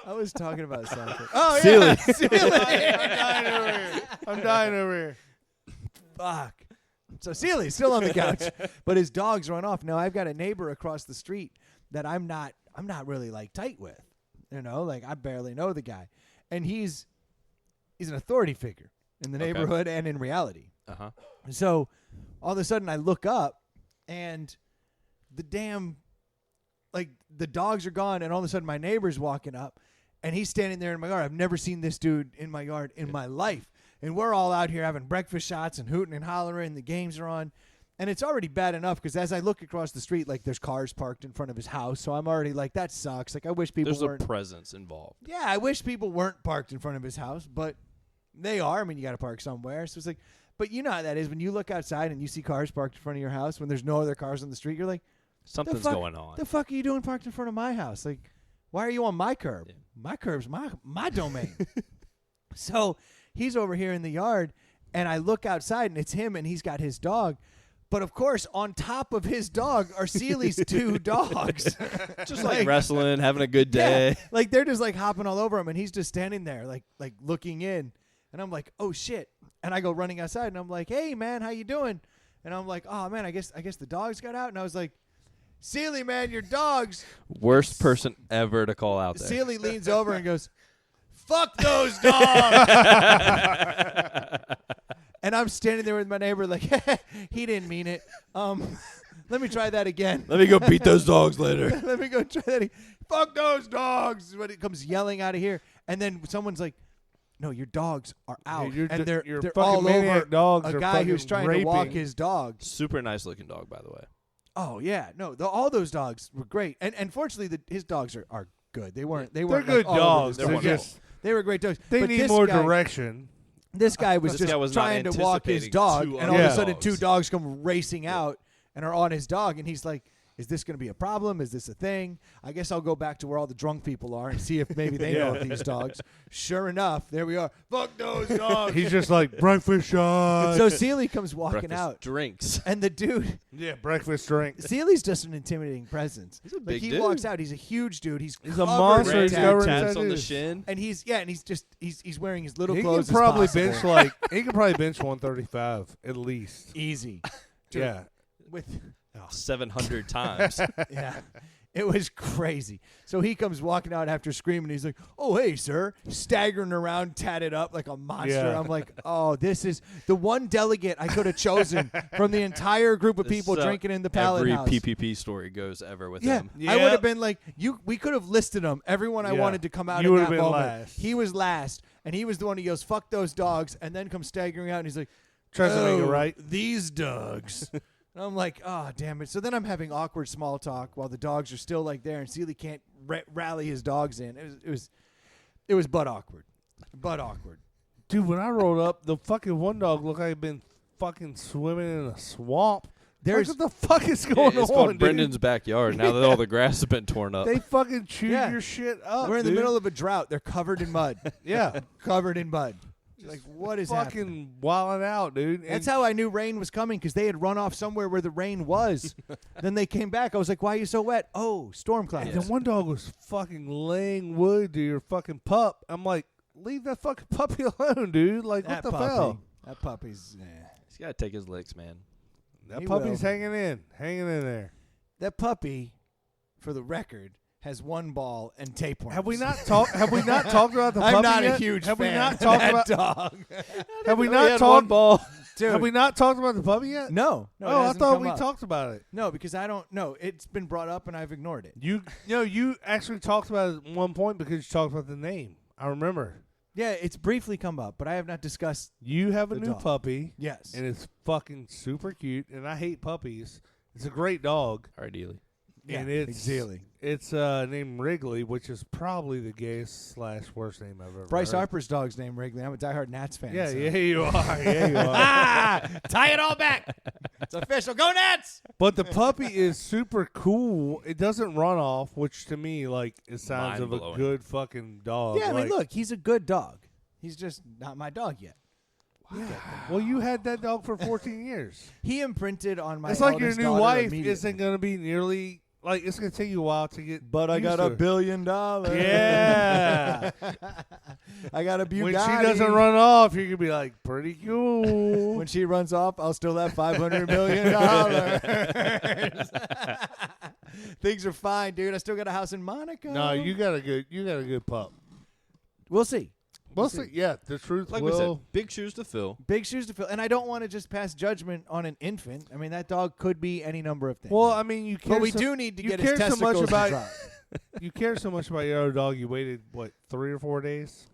I was talking about something. Oh yeah, Sealy. I'm dying over here. Fuck. So Sealy's still on the couch, but his dogs run off. Now I've got a neighbor across the street that I'm not really like tight with. You know, like I barely know the guy. And he's an authority figure in the Okay. neighborhood and in reality. Uh-huh. So all of a sudden I look up and the damn the dogs are gone, and all of a sudden my neighbor's walking up and he's standing there in my yard. I've never seen this dude in my yard in my life. And we're all out here having breakfast shots and hooting and hollering. The games are on. And it's already bad enough because as I look across the street, like there's cars parked in front of his house. So I'm already like, that sucks. Like I wish people There's weren't. a presence involved. Yeah, I wish people weren't parked in front of his house, but they are. I mean, you got to park somewhere. So it's like, but you know how that is when you look outside and you see cars parked in front of your house when there's no other cars on the street. You're like, Something's fuck- going on. the fuck are you doing parked in front of my house? Like, why are you on my curb? Yeah. My curb's my domain. So he's over here in the yard, and I look outside, and it's him, and he's got his dog. But of course, on top of his dog are Sealy's 2 dogs. Just like wrestling, having a good day. Yeah, like they're just like hopping all over him, and he's just standing there, like looking in. And I'm like, oh shit! And I go running outside, and I'm like, hey man, how you doing? And I'm like, oh man, I guess the dogs got out. And I was like, Sealy, man, your dogs. Worst person ever to call out there. Sealy leans over and goes, fuck those dogs. And I'm standing there with my neighbor like, he didn't mean it. Let me try that again. Let me go beat those dogs later. Let me go try that again. Fuck those dogs. When it comes yelling out of here. And then someone's like, no, your dogs are out. your and they're fucking all over maniac dogs a are guy who's fucking trying to walk raping. his dog. Super nice looking dog, by the way. Oh, yeah. No, all those dogs were great. And fortunately, his dogs are good. They weren't They're like, good all over dogs. the They're They're street. wonderful. just They were great dogs. they But need this more guy, direction. This guy was This just guy was not trying to walk his anticipating dog, 2 and all of a other sudden dogs. 2 dogs come racing out, and are on his dog, and he's like, is this going to be a problem? Is this a thing? I guess I'll go back to where all the drunk people are and see if maybe they know of these dogs. Sure enough, there we are. Fuck those dogs. He's just like, breakfast shot. So Sealy comes walking Breakfast out. drinks. And the dude, Yeah, breakfast drink. Sealy's just an intimidating presence. He's a big he dude. walks out. He's a huge dude. He's He's a covered monster. in He's Red covered in tats on the tattoos. shin. And he's wearing his little He can clothes. probably as bench possible. he can probably bench 135 at least. Easy. Dude, Yeah. With 700 times. yeah. It was crazy. So he comes walking out after screaming. He's like, "Oh, hey, sir," staggering around, tatted up like a monster. Yeah. I'm like, "Oh, this is the one delegate I could have chosen from the entire group of people This, drinking in the Pallet every House." PPP story goes ever with Yeah, him. I would have been like, we could have listed them. Everyone I Yeah. wanted to come out You in would've that been moment. last. He was last, and he was the one who goes, "Fuck those dogs," and then comes staggering out, and he's like, Tries to make it "Oh, right. these dogs." And I'm like, oh, damn it. So then I'm having awkward small talk while the dogs are still like there, and Sealy can't rally his dogs in. It was butt awkward. Butt awkward. Dude, when I rolled up, the fucking one dog looked like he'd been fucking swimming in a swamp. There's what the fuck is Yeah, going it's on, called dude? Brendan's backyard now that all the grass has been torn up. They fucking chewed Yeah. your shit up. we're in the dude. middle of a drought. They're covered in mud. Yeah. Covered in mud. Like, what is happening? Fucking wilding out, dude. That's how I knew rain was coming, because they had run off somewhere where the rain was. Then they came back. I was like, why are you so wet? Oh, storm clouds. And the one dog was fucking laying wood to your fucking pup. I'm like, leave that fucking puppy alone, dude. Like, That what the puppy. hell? That puppy's... He's got to take his licks, man. That He puppy's will. hanging in there. That puppy, for the record, has one ball and tapeworms. Have we not talked about the puppy I'm not yet? a huge Have fan we not of talked that about dog. Have we He not had talked one ball. Dude, Have we not talked about the puppy yet? No. it Oh, I hasn't thought come we up. talked about it. No, because I don't know. It's been brought up and I've ignored it. You actually talked about it at one point because you talked about the name. I remember. Yeah, it's briefly come up, but I have not discussed. You have a The new dog. puppy, Yes. and it's fucking super cute, and I hate puppies. It's a great dog, Ideally. Yeah, and it's exactly. It's named Wrigley, which is probably the gayest / worst name I've ever Bryce heard. Harper's dog's name Wrigley. I'm a diehard Nats fan. Yeah, so. yeah, you are. Yeah, you are. Tie it all back. It's official. Go Nats! But the puppy is super cool. It doesn't run off, which to me, like, it sounds of a Mind-blowing. good fucking dog. Yeah, I mean, Like, look, he's a good dog. He's just not my dog yet. well, you had that dog for 14 years. He imprinted on my It's like your eldest new daughter wife immediately. isn't going to be nearly, like, it's going to take you a while to get But I used got to $1 it. billion. Yeah. I got a Bugatti. When she doesn't run off, you're going to be like, pretty cool. When she runs off, I'll still have $500 million. Things are fine, dude. I still got a house in Monaco. No, you got a good pup. We'll see. We'll see. Yeah, the truth Like we will. said, big shoes to fill. Big shoes to fill. And I don't want to just pass judgment on an infant. I mean, that dog could be any number of things. Well, I mean, you care. but we so, do need to you get care his so much testicles to about- drop. You care so much about your other dog. You waited 3 or 4 days.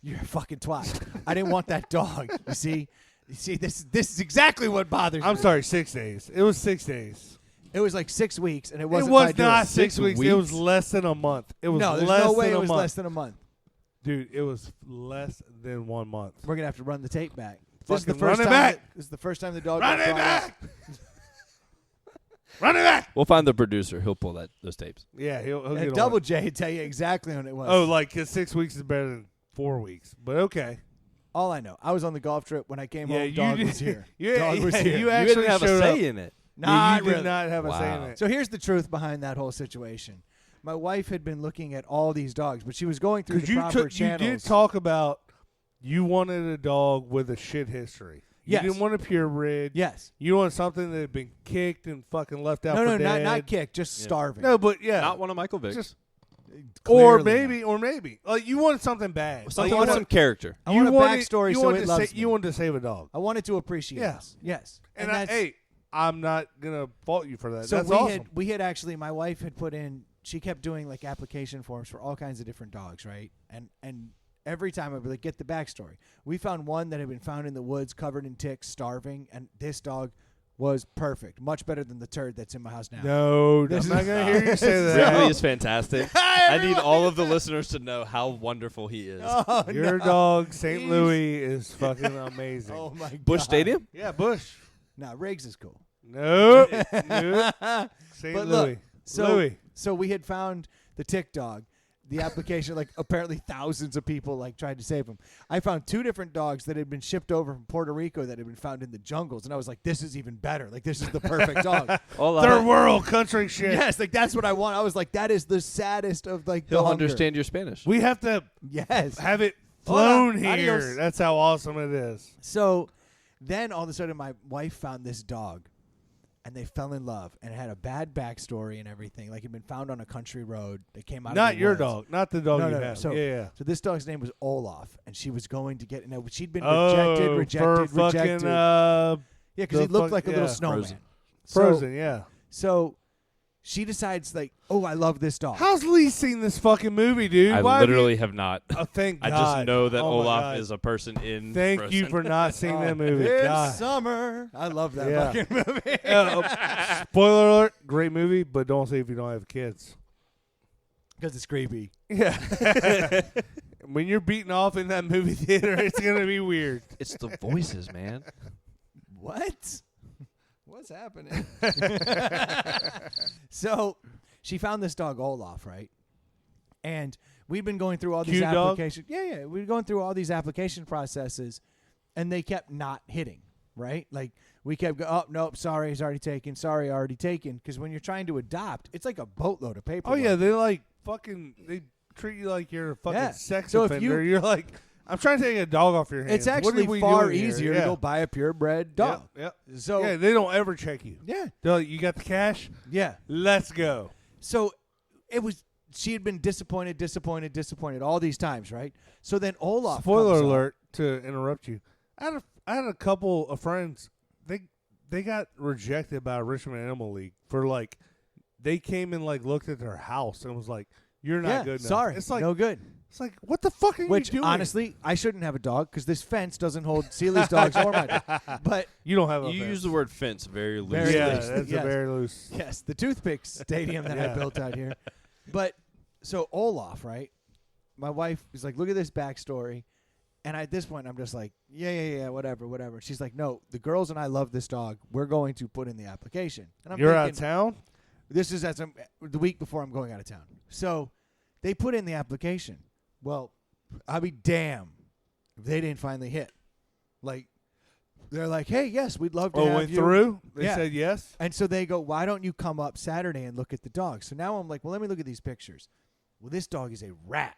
You're a fucking twat. I didn't want that dog. You see, this is exactly what bothers me. I'm sorry, 6 days. It was 6 days. It was like 6 weeks, and it It wasn't. was by doing not it. 6 weeks. It was less than a month. It was No, there's less no way than it a was month. less than a month. Dude, it was less than 1 month. We're gonna have to run the tape back. This is the Fucking first run it time. back. This is the first time the dog. Run got it brought up. back. Run it back. We'll find the producer. He'll pull those tapes. Yeah, he'll get And on Double it. J would tell you exactly when it was. Oh, like 'cause 6 weeks is better than 4 weeks. But okay. All I know, I was on the golf trip when I came Yeah, home. you Dog did- was here. Yeah, Dog was yeah, here. you You actually didn't have a showed say up. in it. Nah, Yeah, you really. did not have a say in Wow. it. So here's the truth behind that whole situation. My wife had been looking at all these dogs, but she was going through the you proper you channels. did talk about you wanted a dog with a shit history. You Yes. didn't want a purebred. Yes. You want something that had been kicked and fucking left out No, for no, dead. not kicked, just starving. No, but yeah. Not one of Michael Vick's. Just Clearly or maybe. Like you wanted something bad. Something like, with you some character. I want a wanted- backstory you so wanted it to loves sa- me. You wanted to save a dog. I wanted to appreciate Yeah. this. Yes. And that's, hey, I'm not gonna fault you for that. so That's we awesome. we had actually, my wife had put in, she kept doing like application forms for all kinds of different dogs, right? And every time I'd be like, get the backstory. We found one that had been found in the woods, covered in ticks, starving, and this dog was perfect, much better than the turd that's in my house now. No, I'm This not is- gonna hear you say that. Wrigley is fantastic. I need all of the listeners to know how wonderful he is. Oh, Your no. dog, St. He's- Louis, is fucking amazing. Oh my god. Bush Stadium? Yeah, Bush. Nah, Riggs is cool. Nope. Nope. St. But Louis. look, Louis. So we had found the tick dog. The application, like apparently thousands of people like tried to save him. I found 2 different dogs that had been shipped over from Puerto Rico that had been found in the jungles, and I was like, "This is even better. Like this is the perfect dog." Third world country shit. Yes, like that's what I want. I was like, "That is the saddest of like." He'll the hunger. understand your Spanish. We have to Yes. have it Hold on. flown here. Adios. That's how awesome it is. So then all of a sudden my wife found this dog and they fell in love and it had a bad backstory and everything. Like it had been found on a country road. They came out Not of the your woods. dog. Not the dog No, you no, no. have. So- yeah. So this dog's name was Olaf and she was going to get she'd been Oh, rejected. for fucking Yeah, because he the looked fuck- like a little yeah. snowman. Frozen, yeah. So she decides like, "Oh, I love this dog." How's Lee seen this fucking movie, dude? I Why have literally have not. you, oh, thank I God. just know that Oh, my Olaf God. is a person in Thank Frozen. you for not seeing that movie. This God. summer. I love that Yeah. fucking movie. Spoiler alert, great movie, but don't see if you don't have kids. Because it's creepy. Yeah. When you're beating off in that movie theater, it's going to be weird. It's the voices, man. What? What's happening? So she found this dog Olaf, right? And we'd been going through all these Cute dog? applications. Yeah. We were going through all these application processes, and they kept not hitting, right? Like we kept going, "Oh, nope, sorry, he's already taken. Sorry, already taken." Because when you're trying to adopt, it's like a boatload of paperwork. Oh, yeah, they like fucking, they treat you like you're a fucking Yeah. sex So if offender. You're like, I'm trying to take a dog off your hands. It's What actually are we far doing here? easier to Yeah. go buy a purebred dog. Yeah. So Yeah, they don't ever check you. yeah. They're like, you got the cash? Yeah. Let's go. So it was. She had been disappointed all these times, right? So then Olaf. Spoiler comes up. alert, to interrupt you. I had a couple of friends. They got rejected by Richmond Animal League for like they came and like looked at their house and was like, "You're not Yeah, good enough." sorry, It's like no good. It's like, what the fuck are Which you doing? honestly, I shouldn't have a dog because this fence doesn't hold Seeley's dogs or my dog. But you don't have a You fence. use the word fence very loosely. Very yeah, loose. that's Yes. a very loose. yes, the toothpick stadium that I Yeah. built out here. But so Olaf, right? My wife is like, "Look at this backstory," and at this point, I'm just like, "Yeah, whatever." She's like, "No, the girls and I love this dog. We're going to put in the application." And I'm You're thinking, out of town? This is the week before I'm going out of town. So they put in the application. Well, I'll be damned if they didn't finally hit. Like, they're like, "Hey, yes, we'd love to have went you." through? They Yeah. said yes? And so they go, "Why don't you come up Saturday and look at the dog?" So now I'm like, "Well, let me look at these pictures." Well, this dog is a rat.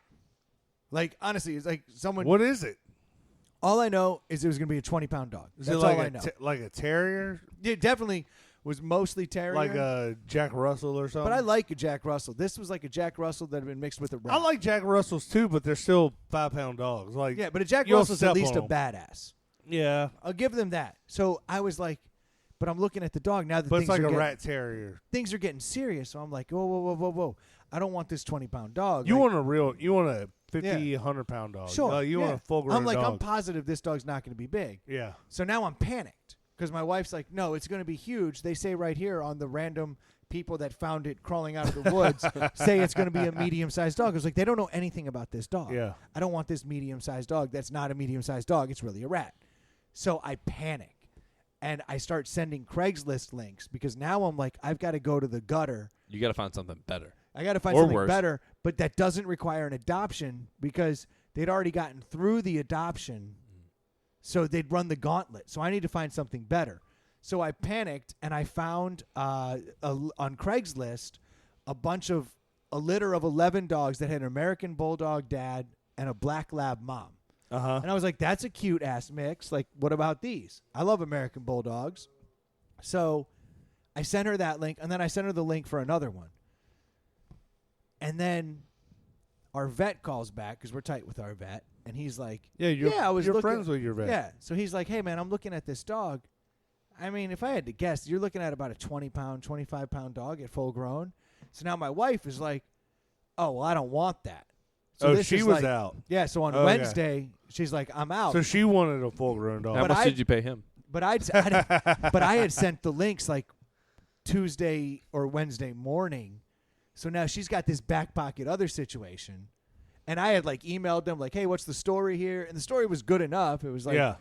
Like, honestly, it's like someone. What is it? All I know is it was going to be a 20-pound dog. Is That's it like all I know. like a terrier? It definitely was mostly terrier. Like a Jack Russell or something? but I like a Jack Russell. This was like a Jack Russell that had been mixed with a rat. I like Jack Russells too, but they're still 5-pound dogs. Like, Yeah, but a Jack you'll Russell's at step least a on 'em. badass. Yeah, I'll give them that. So I was like, but I'm looking at the dog now that but things it's like are a getting, rat terrier. things are getting serious. So I'm like, whoa. I don't want this 20-pound dog. You Like, want a 50, 100-pound dog. Sure. You yeah. want a full-grown I'm like, dog. I'm positive this dog's not going to be big. Yeah. So now I'm panicked because my wife's like, no, it's going to be huge. They say right here on the random people that found it crawling out of the woods say it's going to be a medium-sized dog. I was like, they don't know anything about this dog. Yeah. I don't want this medium-sized dog. That's not a medium-sized dog. It's really a rat. So I panic. And I start sending Craigslist links because now I'm like, I've got to go to the gutter. You got to find something better. I got to find Or something worse. better, but that doesn't require an adoption because they'd already gotten through the adoption, so they'd run the gauntlet. So I need to find something better. So I panicked and I found on Craigslist a litter of 11 dogs that had an American Bulldog dad and a Black Lab mom. Uh-huh. And I was like, that's a cute ass mix. Like, what about these? I love American Bulldogs. So I sent her that link, and then I sent her the link for another one. And then our vet calls back because we're tight with our vet, and he's like, Yeah, I was you're looking- friends with your vet. Yeah. So he's like, hey, man, I'm looking at this dog. I mean, if I had to guess, you're looking at about a 20-pound, 25-pound dog at full grown. So now my wife is like, oh, well, I don't want that. So Oh, this she is was like- out. Yeah, so on Okay. Wednesday, she's like, I'm out. So she wanted a full-grown dog. How But much I- did you pay him? But I had sent the links like Tuesday or Wednesday morning. So now she's got this back pocket other situation. And I had like emailed them like, hey, what's the story here? And the story was good enough. It was like, Yeah.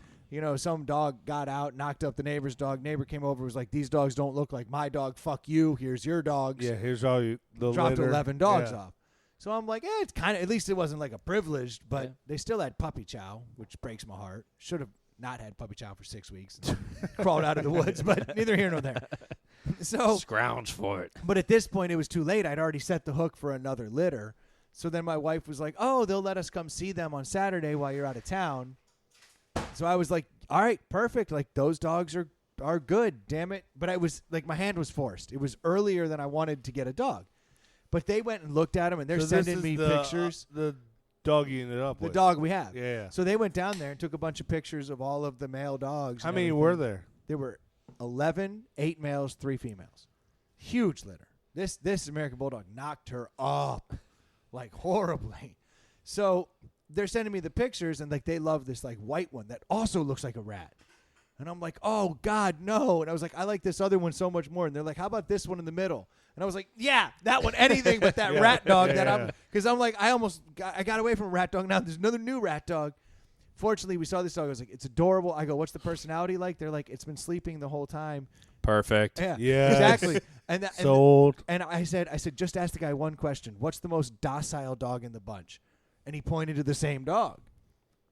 some dog got out, knocked up the neighbor's dog. Neighbor came over, was like, these dogs don't look like my dog. Fuck you. Here's your dogs. Yeah, here's all you. The Dropped litter. 11 dogs Yeah. off. So I'm like, it's kind of, at least it wasn't like a privileged, but Yeah. they still had puppy chow, which breaks my heart. Should have not had puppy chow for 6 weeks. Crawled out of the woods, but neither here nor there. So, Scrounge for it. but at this point, it was too late. I'd already set the hook for another litter. So then my wife was like, oh, they'll let us come see them on Saturday while you're out of town. So I was like, all right, perfect. Like, those dogs are good, damn it. But I was like, my hand was forced. It was earlier than I wanted to get a dog. But they went and looked at them, and they're So this sending is me the, pictures. the dog you ended up The with. dog we have. Yeah. So they went down there and took a bunch of pictures of all of the male dogs. How and many everything. were there? There were 11, 8 males, 3 females. Huge litter. This American Bulldog knocked her up, like, horribly. So they're sending me the pictures, and like they love this like white one that also looks like a rat. And I'm like, oh God, no. And I was like, I like this other one so much more. And they're like, how about this one in the middle? And I was like, yeah, that one, anything but that Yeah. rat dog. Yeah. Because I'm like, I got away from a rat dog. Now there's another new rat dog. Fortunately, we saw this dog. I was like, it's adorable. I go, what's the personality like? They're like, it's been sleeping the whole time. Perfect. Yeah, Yes. exactly. And Sold. and I said, just ask the guy one question. What's the most docile dog in the bunch? And he pointed to the same dog.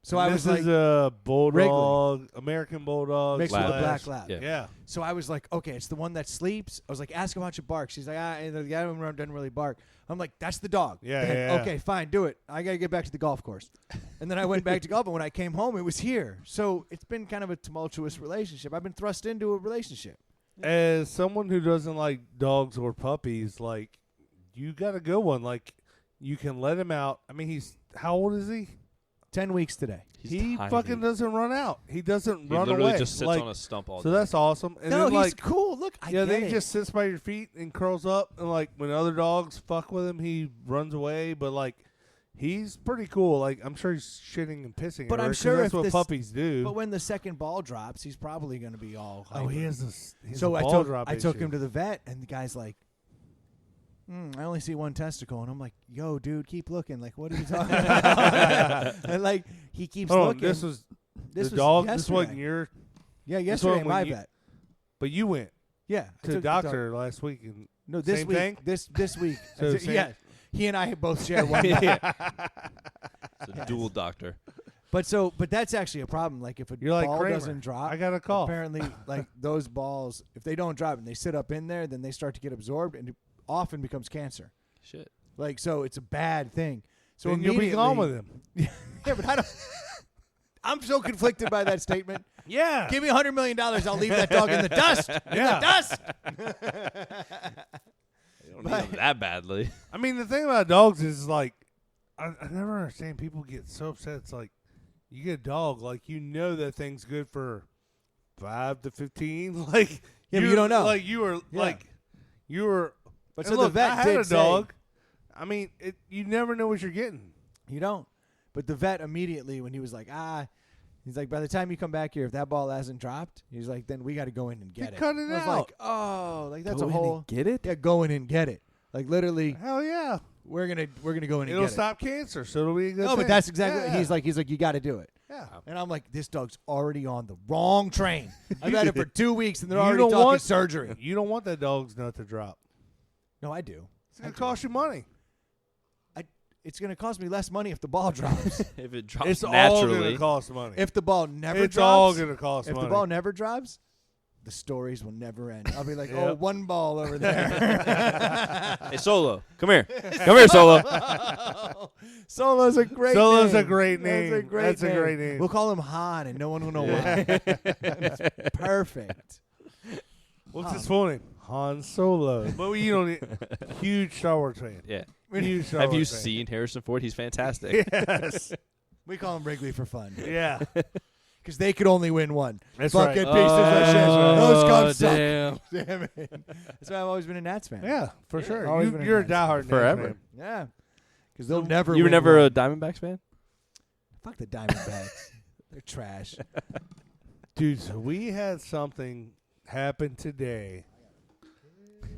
So I was this like, is a bulldog, American bulldog, mixed with a Lab. black lab. Yeah. Yeah. So I was like, okay, it's the one that sleeps. I was like, ask him how much barks. She's like, and the guy doesn't really bark. I'm like, that's the dog. Yeah, Then, yeah. Okay, fine, do it. I got to get back to the golf course. And then I went back to golf, and when I came home, it was here. So it's been kind of a tumultuous relationship. I've been thrust into a relationship. As someone who doesn't like dogs or puppies, like, you got a good one. Like, you can let him out. I mean, how old is he? 10 weeks today. He's He tiny. fucking doesn't run out. He doesn't He run literally away. just sits like, on a stump all so day. that's awesome. And No, then, he's cool. Look, I get then it. he just sits by your feet and curls up. And, like, when other dogs fuck with him, he runs away. But, like, he's pretty cool. Like, I'm sure he's shitting and pissing. But I'm everywhere, 'cause sure that's if what this- puppies do. But when the second ball drops, he's probably going to be all Oh, hyper. he has this. So a I ball took drop I took issue. him to the vet, and the guy's like, I only see one testicle, and I'm like, yo, dude, keep looking. Like, what are you talking about? And like, he keeps Hold on, looking. this was This the was dog. yesterday. This wasn't your. Yeah, this yesterday, one my when you- vet. But you went Yeah, I to the took doctor last week. And No, this Same week. thing? This week. So That's it. same- Yeah, he and I both share one. It's a dual doctor. But that's actually a problem. Like if a You're like ball Kramer. doesn't drop, I got a call. apparently, like those balls, if they don't drop and they sit up in there, then they start to get absorbed, and it often becomes cancer. Shit. Like so, it's a bad thing. So And you'll be gone with him. Yeah, but I don't. I'm so conflicted by that statement. Yeah. Give me $100 million, I'll leave that dog in the dust. In Yeah. the dust. You don't need him that badly. I mean, the thing about dogs is like, I never understand. People get so upset. It's like, you get a dog, like you know that thing's good for 5 to 15. Like, Yeah, but you don't know. Like you were, Yeah. like you were. But and so the look, vet I had did a say- dog. I mean, you never know what you're getting. You don't. But the vet immediately, when he was like, he's like, by the time you come back here, if that ball hasn't dropped, he's like, then we got to go in and get it. cut it I was out. like, oh, like that's Go a in whole. and get it? Yeah, go in and get it. Like literally, Hell yeah! we're gonna go in and It'll get stop cancer, so it'll be a good it. No, thing. but that's exactly. Yeah. He's like, you got to do it. Yeah. And I'm like, this dog's already on the wrong train. I've had it for 2 weeks, and they're You already don't talking want- surgery. You don't want that dog's nut to drop. No, I do. It's gonna cost you money. It's going to cost me less money if the ball drops. If it drops It's all naturally. gonna cost money. If the ball never it's drops, all gonna cost if money. the ball never drops, the stories will never end. I'll be like, oh, Yep. one ball over there. Hey, Solo, come here. Come here, Solo. Solo's a great Solo's name. a great name. That's a great That's a name. great name. We'll call him Han, and no one will know why. It's perfect. What's his full name? Han Solo. But you don't need huge Star Wars fan. Yeah. Huge Star Have you Wars fan. seen Harrison Ford? He's fantastic. Yes. We call him Wrigley for fun. Yeah. Because they could only win one. That's Fucking right. pieces of shit. Those Cubs suck. damn. Damn it. That's why I've always been a Nats fan. Yeah, for sure. always been a You're a Nats diehard Nats Forever. fan. Yeah. Because they'll never You were win never one. a Diamondbacks fan? Fuck the Diamondbacks. They're trash. Dude, so we had something happen today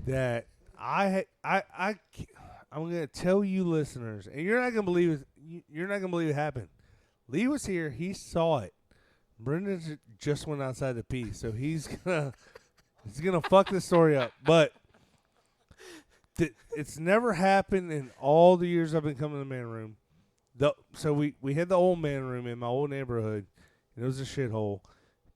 that I'm going to tell you listeners, and you're not going to believe it. You're not going to believe it happened. Lee was here. He saw it. Brendan just went outside to pee, so he's gonna fuck this story up. But it's never happened in all the years I've been coming to the man room. So we had the old man room in my old neighborhood, and it was a shithole.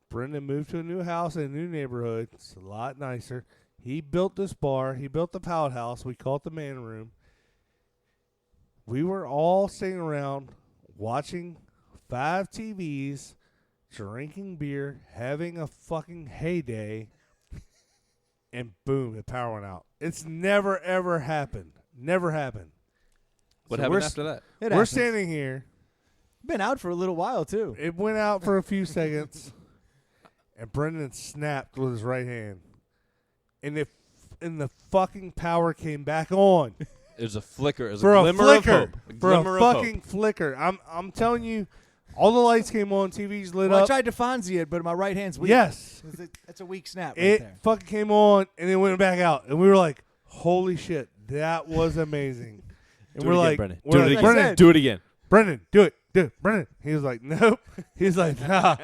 Brendan moved to a new house in a new neighborhood. It's a lot nicer. He built this bar. He built the pout house. We call it the man room. We were all sitting around watching 5 TVs, drinking beer, having a fucking heyday, and boom, the power went out. It's never, ever happened. Never happened. What So happened after that? We're standing here. Been out for a little while, too. It went out for a few seconds, and Brendan snapped with his right hand. And the fucking power came back on. It was a flicker. It was For a a glimmer flicker. of hope. For a Glimmer of fucking hope. flicker. I'm telling you, all the lights came on, TVs lit Well, I up. tried to Fonzie it, but my right hand's weak. Yes. That's a weak snap right It there. fucking came on, and it went back out. And we were like, holy shit, that was amazing. And Do we're it again, like, Brendan. we're Do it like, again. Brendan, Do it again. Brendan, do it. Brendan. He was like, nope. He's like, nah,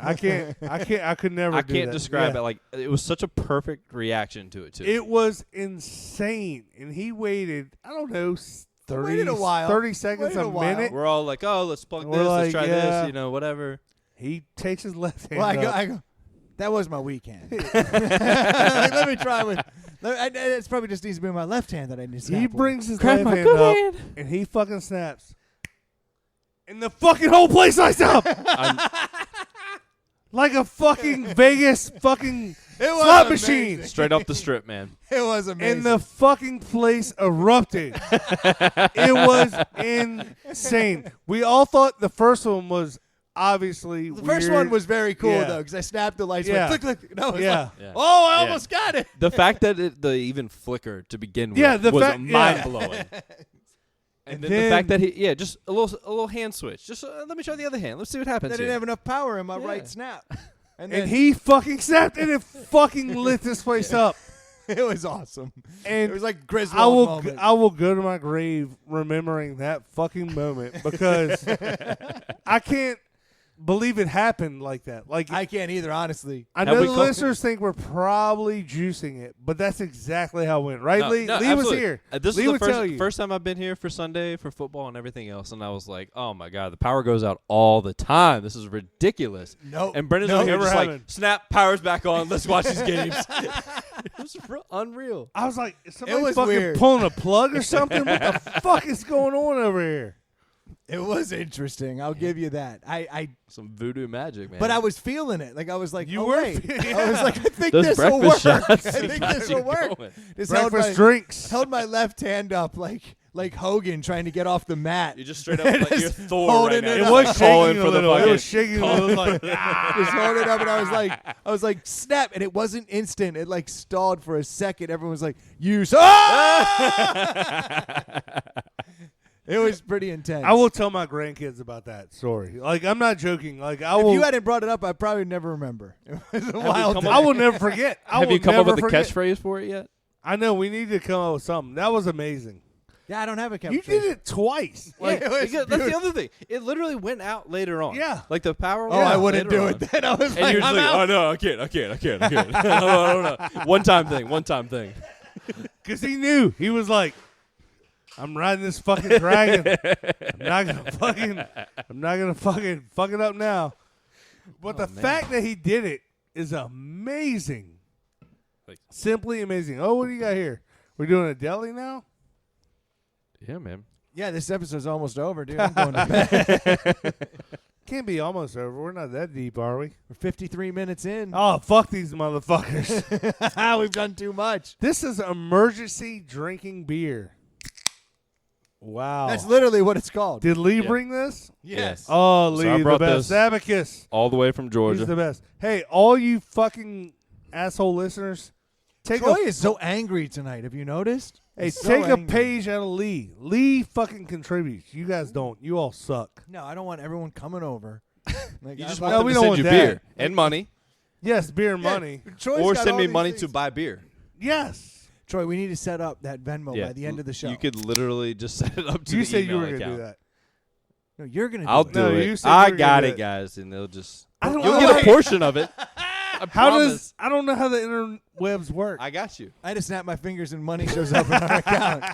I could never I do can't that. describe Yeah. it. Like, it was such a perfect reaction to it, too. It was insane. And he waited, I don't know, 30, Waited a while. 30 seconds, Waited a a while. minute. We're all like, oh, let's plug We're this. like, Let's try yeah. this. You know, whatever. He takes his left hand Well, up. I go, that was my weak hand. Let me try with. It's probably just needs to be my left hand that I need to snap He with. brings his Grab left my hand good up, hand. and he fucking snaps. And the fucking whole place lights up like a fucking Vegas fucking It was slot amazing. machine. Straight off the strip, man. It was amazing. And the fucking place erupted. It was insane. We all thought the first one was obviously the first weird. one was very cool Yeah. though, because I snapped the lights. Yeah. Went click, click. No, it was Yeah. like, Yeah. oh, I Yeah. almost got it. The fact that it even flickered to begin with Yeah, the was fact- mind yeah. blowing. And then then- the fact that just a little hand switch. Just let me try the other hand. Let's see what happens. I didn't here. have enough power in my Yeah. right snap, and And then he fucking snapped, and it fucking lit this place up. it was awesome. And It was like Griswold moment. I will go to my grave remembering that fucking moment because I can't believe it happened like that. Like I can't either, honestly. I Have know we the called- listeners think we're probably juicing it, but that's exactly how it went, right, Lee? No, Lee was absolutely. here. This Lee is would the tell you. first time I've been here for Sunday for football and everything else, and I was like, "Oh my god, the power goes out all the time. This is ridiculous." Nope. And Brendan's No, over here never just like, happened. "Snap, power's back on. Let's watch these games." It was unreal. I was like, is somebody was fucking weird. pulling a plug or something? What the fuck is going on over here? It was interesting. I'll give you that. Some voodoo magic, man. But I was feeling it. Like I was like, You oh, were wait. feeling- I was like, I think Those this will breakfast work. shots. I think this will work. Going. Just held Breakfast my, drinks. held my left hand up like Hogan trying to get off the mat. You just straight up like you're Just Thor holding right now. it You're up. It was like calling shaking a for the little. It fucking. was shaking a little. Like, Just holding it up, and I was like, snap, and it wasn't instant. It like stalled for a second. Everyone was like, you It was pretty intense. I will tell my grandkids about that story. Like, I'm not joking. Like, I If will. you hadn't brought it up, I'd probably never remember. It was a wild. come day. up- I will never forget. Have you come up with a forget. catchphrase for it yet? I know we need to come up with something. That was amazing. Yeah, I don't have a catchphrase. You did it twice. Like, it was Because that's the beautiful. other thing. It literally went out later on. Yeah. Like the power. Oh, went I out wouldn't later do on. it then. I was And like, you're just I'm like, out. oh no, I can't. I don't know. One time thing. Because he knew. He was like, I'm riding this fucking dragon. I'm not gonna fucking fuck it up now. But the man. fact that he did it is amazing. Like- Simply amazing. Oh, what do you got here? We're doing a deli now? Yeah, man. Yeah, this episode's almost over, dude. I'm going to bed. Can't be almost over. We're not that deep, are we? We're 53 minutes in. Oh, fuck these motherfuckers. We've done too much. This is emergency drinking beer. Wow. That's literally what it's called. Did Lee Yeah. bring this? Yes. Oh, So Lee, I the brought best. this. Abacus. All the way from Georgia. He's the best. Hey, all you fucking asshole listeners, take Troy a is so angry tonight. Have you noticed? hey, He's so take a angry. page out of Lee. Lee fucking contributes. You guys don't. You all suck. No, I don't want everyone coming over. Like, You just I- want No, them we to don't send want you that. beer and money, Yes, beer and Yeah, money. Troy's or got send all me these money things. to buy beer. Yes. Troy, we need to set up that Venmo by the end of the show. You could literally just set it up to You the said you email were going to account. do that. No, you're gonna. I'll do do No, it. you said you I were gonna got do it, it. guys, and they'll just. don't You'll know get a portion of it. I don't know how the interwebs work. I got you. I just snap my fingers and money shows up in our account.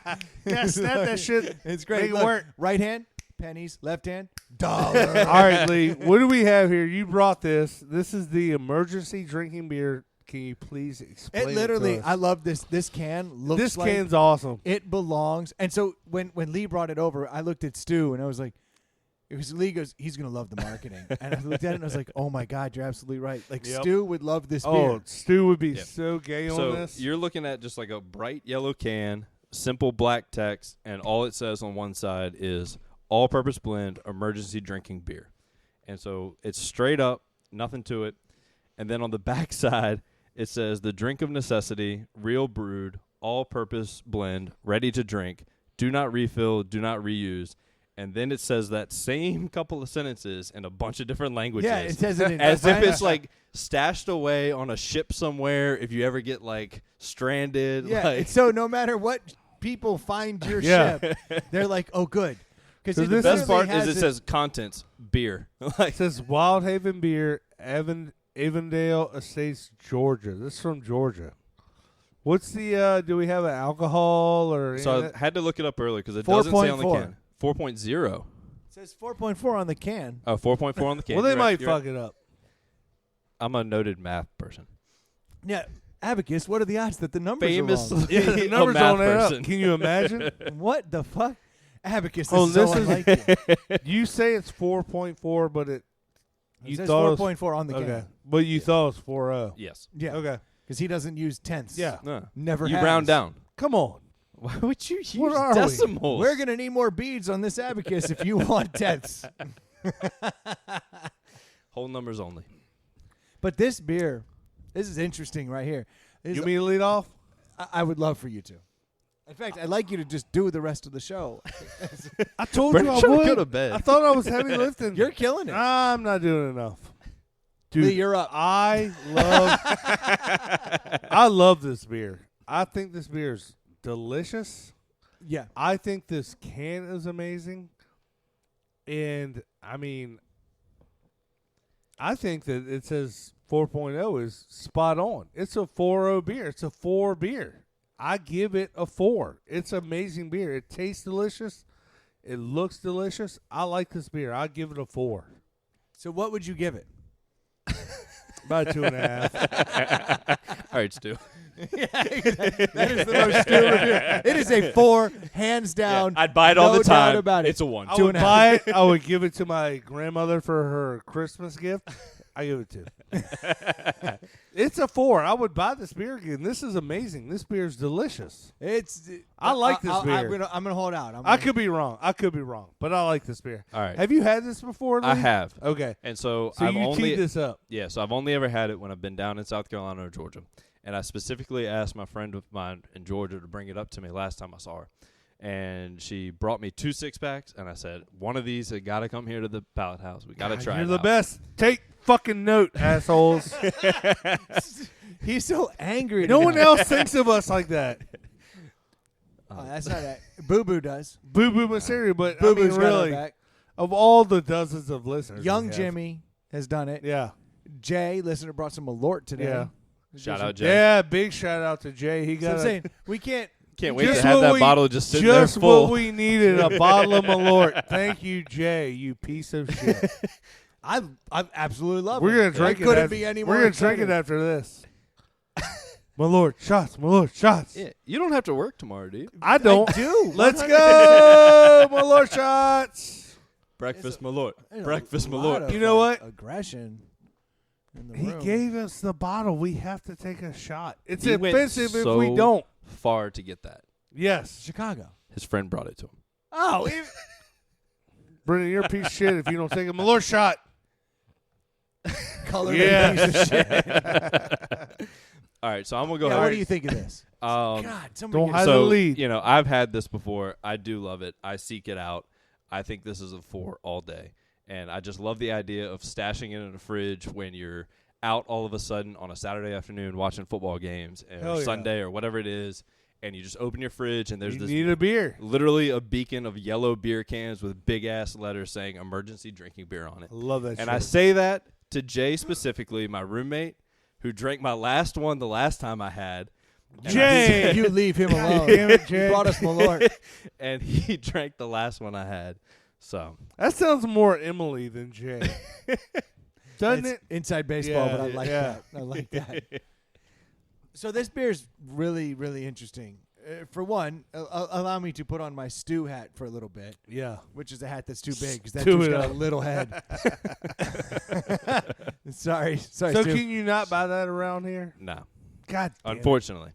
Yeah, snap that shit. It's great. Make it Look, work. Right hand, pennies. Left hand, dollar. All right, Lee. What do we have here? You brought this. This is the emergency drinking beer. Can you please explain It literally, to us? I love this. This can looks This like can's awesome. it belongs. And so when Lee brought it over, I looked at Stu and I was like, because Lee goes, he's going to love the marketing. And I looked at it and I was like, oh my God, you're absolutely right. Like Yep. Stu would love this beer. Oh, Stu would be Yep. so gay on So this. you're looking at just like a bright yellow can, simple black text, and all it says on one side is all-purpose blend emergency drinking beer. And so it's straight up, nothing to it. And then on the back side, it says the drink of necessity, real brewed, all-purpose blend, ready to drink, do not refill, do not reuse. And then it says that same couple of sentences in a bunch of different languages. Yeah, it says it in as if French. it's like stashed away on a ship somewhere if you ever get like stranded. Yeah, like, and so no matter what people find your Yeah. ship, they're like, oh, good. Because So the this best literally part is it says contents, beer. like It says Wild Haven Beer, Avondale Estates, Georgia. This is from Georgia. What's the, do we have an alcohol or any So of I that? had to look it up earlier because it doesn't say on the 4.4. can. 4.0. It says 4.4 on the can. Oh, 4.4 on the can. Well, they You're right, might you're fuck right. it up. I'm a noted math person. Yeah, Abacus, what are the odds that the numbers Famous are wrong? Yeah, the a numbers math don't add up. person. Can you imagine? What the fuck? Abacus, this Oh, is so this is- unlike you. You say it's 4.4, but It you says thought it was 4.4 on the okay, can. but you thought it was 4.0. Yes. Yeah, Okay, because he doesn't use tenths. yeah. No. Never You has. round down. Come on. Why would you use What are we? decimals? We're going to need more beads on this Abacus if you want tenths. Whole numbers only. But this beer, this is interesting right here. This You is- mean to lead off? I would love for you to. In fact, I'd like you to just do the rest of the show. I told We're you I trying to would. go to bed. I thought I was heavy lifting. You're killing it. I'm not doing enough. Dude, Lee, you're up. I love this beer. I think this beer is delicious. Yeah. I think this can is amazing. And, I mean, I think that it says 4.0 is spot on. It's a 4.0 beer. It's a 4 beer. I give it a 4. It's amazing beer. It tastes delicious. It looks delicious. I like this beer. I give it a 4. So what would you give it? About 2.5. All right, Stu. That is the most stupid beer. It is a 4, hands down. I'd buy it all no the time. doubt about it. It's a 1. I Two would and a buy it. I would give it to my grandmother for her Christmas gift. I give it to. It's a 4. I would buy this beer again. This is amazing. This beer is delicious. I like this beer. I'm gonna hold out. I could be wrong. But I like this beer. All right. Have you had this before, Lee? I have. Okay. And so, So I've you only teed this up. Yeah, so I've only ever had it when I've been down in South Carolina or Georgia. And I specifically asked my friend of mine in Georgia to bring it up to me last time I saw her. And she brought me 2 6-packs, and I said, one of these has got to come here to the Pallet House. We got to try You're it the out. best. Take fucking note, assholes. He's so angry. No one tonight. else thinks of us like that. Oh, that's not that. Boo Boo does. Boo Boo Mysterio, but Boo I mean, Boo's got our really, back. of all the dozens of listeners. Young we have. Jimmy has done it. Yeah. Jay, listener, brought some Malort today. Yeah. Shout out, Jay. Yeah, big shout out to Jay. He So got I'm saying we can't. Can't wait Just to have what that we- bottle just sitting there just full. what we needed, a bottle of Malort. Thank you, Jay, you piece of shit. I absolutely love We're it. gonna drink I it. couldn't after, be any more we're gonna drink excited. it after this. Malort shots, Malort shots. Yeah, you don't have to work tomorrow, do you? I don't. I do. Let's go, Malort shots. Breakfast Malort. There's a Breakfast lot Malort. of, You know what? Aggression. In the He room. gave us the bottle. We have to take a shot. It's He went offensive if so we don't. far to get that. Yes. Chicago. His friend brought it to him. Oh, Brendan, you're a piece of shit if you don't take a Malort shot. colored Yeah. piece of shit. All right, so I'm gonna go Yeah, ahead. what do you think of this? Um, God, somebody don't get hide so the lead. you know, I've had this before. I do love it. I seek it out. I think this is a 4 all day, and I just love the idea of stashing it in the fridge when you're out all of a sudden on a Saturday afternoon watching football games Hell or yeah. Sunday or whatever it is, and you just open your fridge and there's You this need a beer. literally a beacon of yellow beer cans with big ass letters saying emergency drinking beer on it. I love that And shit. I say that to Jay specifically, my roommate, who drank my last one the last time I had. Jay! You leave him alone. Damn it, You Jay. brought us Malort. And he drank the last one I had. So That sounds more Emily than Jay. Doesn't It's it? inside baseball, Yeah, but I like yeah. that. I like that. So this beer's really, really interesting. For one, allow me to put on my stew hat for a little bit, Yeah. which is a hat that's too big because that Stew dude's it got a up. little head. sorry, So Stu. can you not buy that around here? no, God damn it. unfortunately.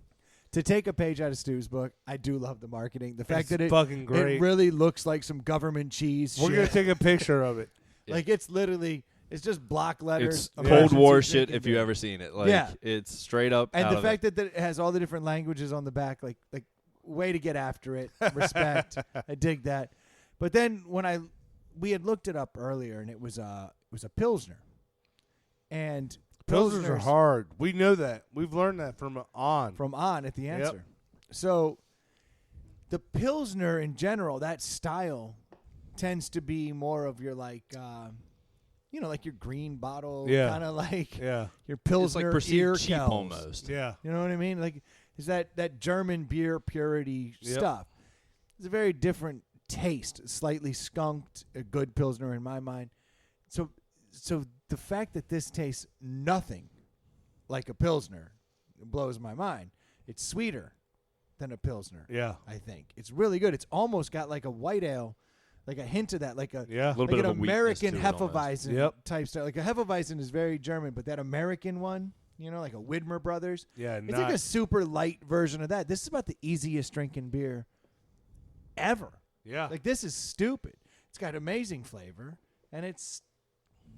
To take a page out of Stu's book, I do love the marketing. The fact It's that it fucking great. it really looks like some government cheese. We're shit. going to take a picture of it. Like it's literally it's just block letters. It's emergency Cold War drinking shit if you beer. ever seen it. Like, Yeah. it's straight up. And out the of fact it. that it has all the different languages on the back, like way to get after it. Respect. I dig that. But then when we had looked it up earlier, and it was a Pilsner. And Pilsners are Pilsners hard. We know that. We've learned that from On. at the answer. So the Pilsner in general, that style tends to be more of your like like your green bottle, Yeah. kind of like Yeah. your it's Pilsner like perceived ear cheap kells. almost. Yeah. You know what I mean? Like, is that German beer purity Yep. stuff? It's a very different taste, slightly skunked, a good Pilsner in my mind. So the fact that this tastes nothing like a Pilsner blows my mind. It's sweeter than a Pilsner. Yeah. I think it's really good. It's almost got like a white ale, like a hint of that, like a Yeah. A little like bit an of a weakness American to it almost. Hefeweizen Yep. type style. Like a Hefeweizen is very German, but that American one, like a Widmer Brothers, Yeah. it's like a super light version of that. This is about the easiest drinking beer ever. yeah. Like, this is stupid. It's got amazing flavor, and it's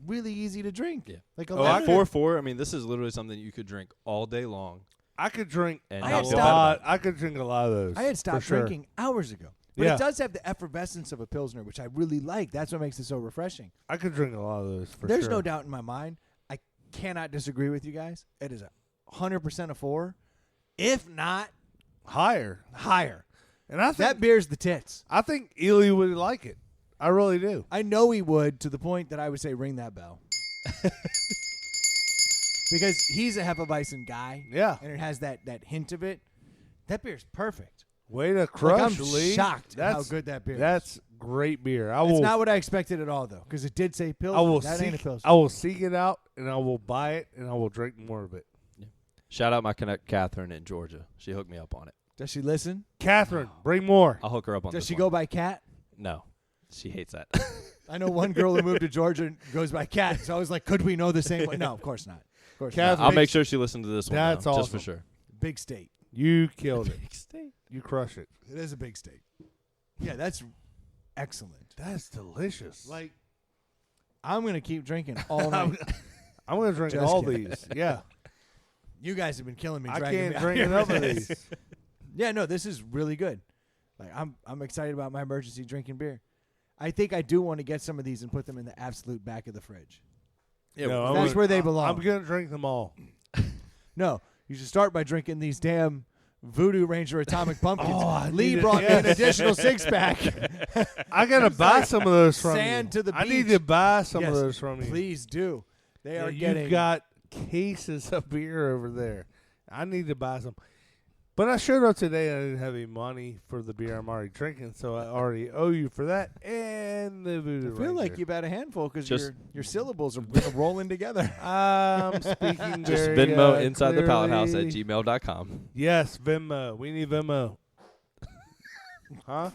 really easy to drink. Yeah. Like a Oh, lot at of 4-4, I mean, this is literally something you could drink all day long. I could drink And I a had not feel bad about lot. it. I could drink a lot of those. I had stopped for sure. drinking hours ago. But Yeah. it does have the effervescence of a Pilsner, which I really like. That's what makes it so refreshing. I could drink a lot of those for There's sure. no doubt in my mind. I cannot disagree with you guys. It is 100% a 4, if not Higher. higher. And I think That beer's the tits. I think Ely would like it. I really do. I know he would, to the point that I would say ring that bell. Because he's a Hefeweizen guy, Yeah. and it has that hint of it. That beer's perfect. Way to Like, crush, I'm Lee. shocked at how That's good that beer is. That's great beer. I It's will. not what I expected at all, though, because it did say Pilsner. I will That ain't a seek. Pilsner. I will seek it out, and I will buy it, and I will drink more of it. Shout out my connect Catherine in Georgia. She hooked me up on it. Does she listen? Catherine, bring more. I'll hook her up on Does this she one. go by Cat? No, she hates that. I know one girl who moved to Georgia and goes by Cat, so I was like, could we know the same one? No, of course not. Of course Cat- not. I'll big- make sure she listens to this one. That's now, just awesome. for sure. Big state. You killed it. You crush it. It is a big state. Yeah, that's excellent. That's delicious. Like, I'm going to keep drinking all night. I'm gonna drink Just all kidding. these. Yeah. You guys have been killing me. I dragging can't me out drink here enough for of this. these. Yeah, no, this is really good. Like, I'm excited about my emergency drinking beer. I think I do want to get some of these and put them in the absolute back of the fridge. Yeah, No, I'm That's gonna- where they belong. I'm gonna drink them all. No, you should start by drinking these damn Voodoo Ranger Atomic Pumpkins. Oh, I Lee need it. brought me an Yes. additional 6-pack. I gotta buy some of those from Sand you. to the I need beach. to buy some Yes, of those from you. Please do. They Yeah, are you've getting. got cases of beer over there. I need to buy some. But I showed up today and I didn't have any money for the beer I'm already drinking, so I already owe you for that and the Voodoo I feel like Ranger. you've had a handful because Just- your syllables are rolling together. I'm speaking Just very, Venmo inside the pallet house at clearly. gmail.com. Yes, Venmo. We need Venmo. Huh?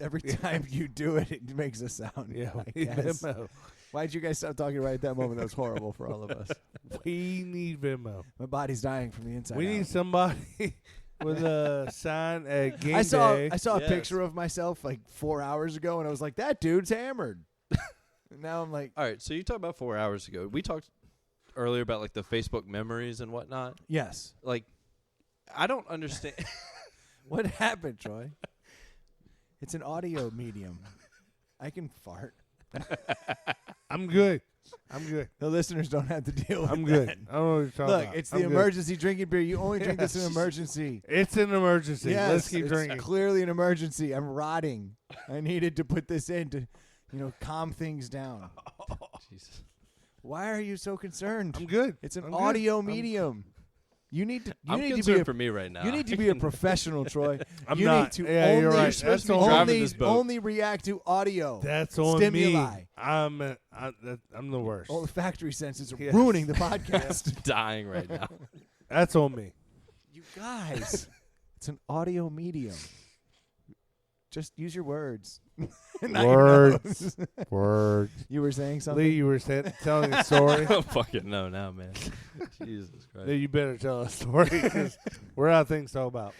Every time you do it, it makes a sound. Yeah, I we need guess. Venmo. Why'd you guys stop talking right at that moment? That was horrible for all of us. We need Venmo. My body's dying from the inside We out. need somebody with a sign at game I saw day. a Yes. picture of myself like 4 hours ago, and I was like, that dude's hammered. And now I'm like, All right, so you talked about 4 hours ago. We talked earlier about like the Facebook memories and whatnot. yes. Like, I don't understand. What happened, Troy? It's an audio medium. I can fart. I'm good. I'm good. The listeners don't have to deal with I'm good. that. I don't know what you're talking Look, about. it's I'm the good. emergency drinking beer. You only drink this in an Yes. emergency. It's an emergency. Yes, Let's keep it's drinking. clearly an emergency. I'm rotting. I needed to put this in to, calm things down. Jesus. Why are you so concerned? I'm good. It's an I'm audio good. medium. You need to. You I'm need to concerned be for me right now. You need to be a professional, Troy. I'm you not. need to Yeah, only, you're right. You're supposed to be That's driving only, this boat. only react to audio. That's on stimuli. me. I'm the worst. All the factory senses are Yes. ruining the podcast. dying right now. That's on me. You guys, it's an audio medium. Just use your words. Not your Words. nose. Words. You were saying something? Lee, you were telling a story. I don't fucking know now, man. Jesus Christ. Lee, you better tell a story because we're out of things to talk about.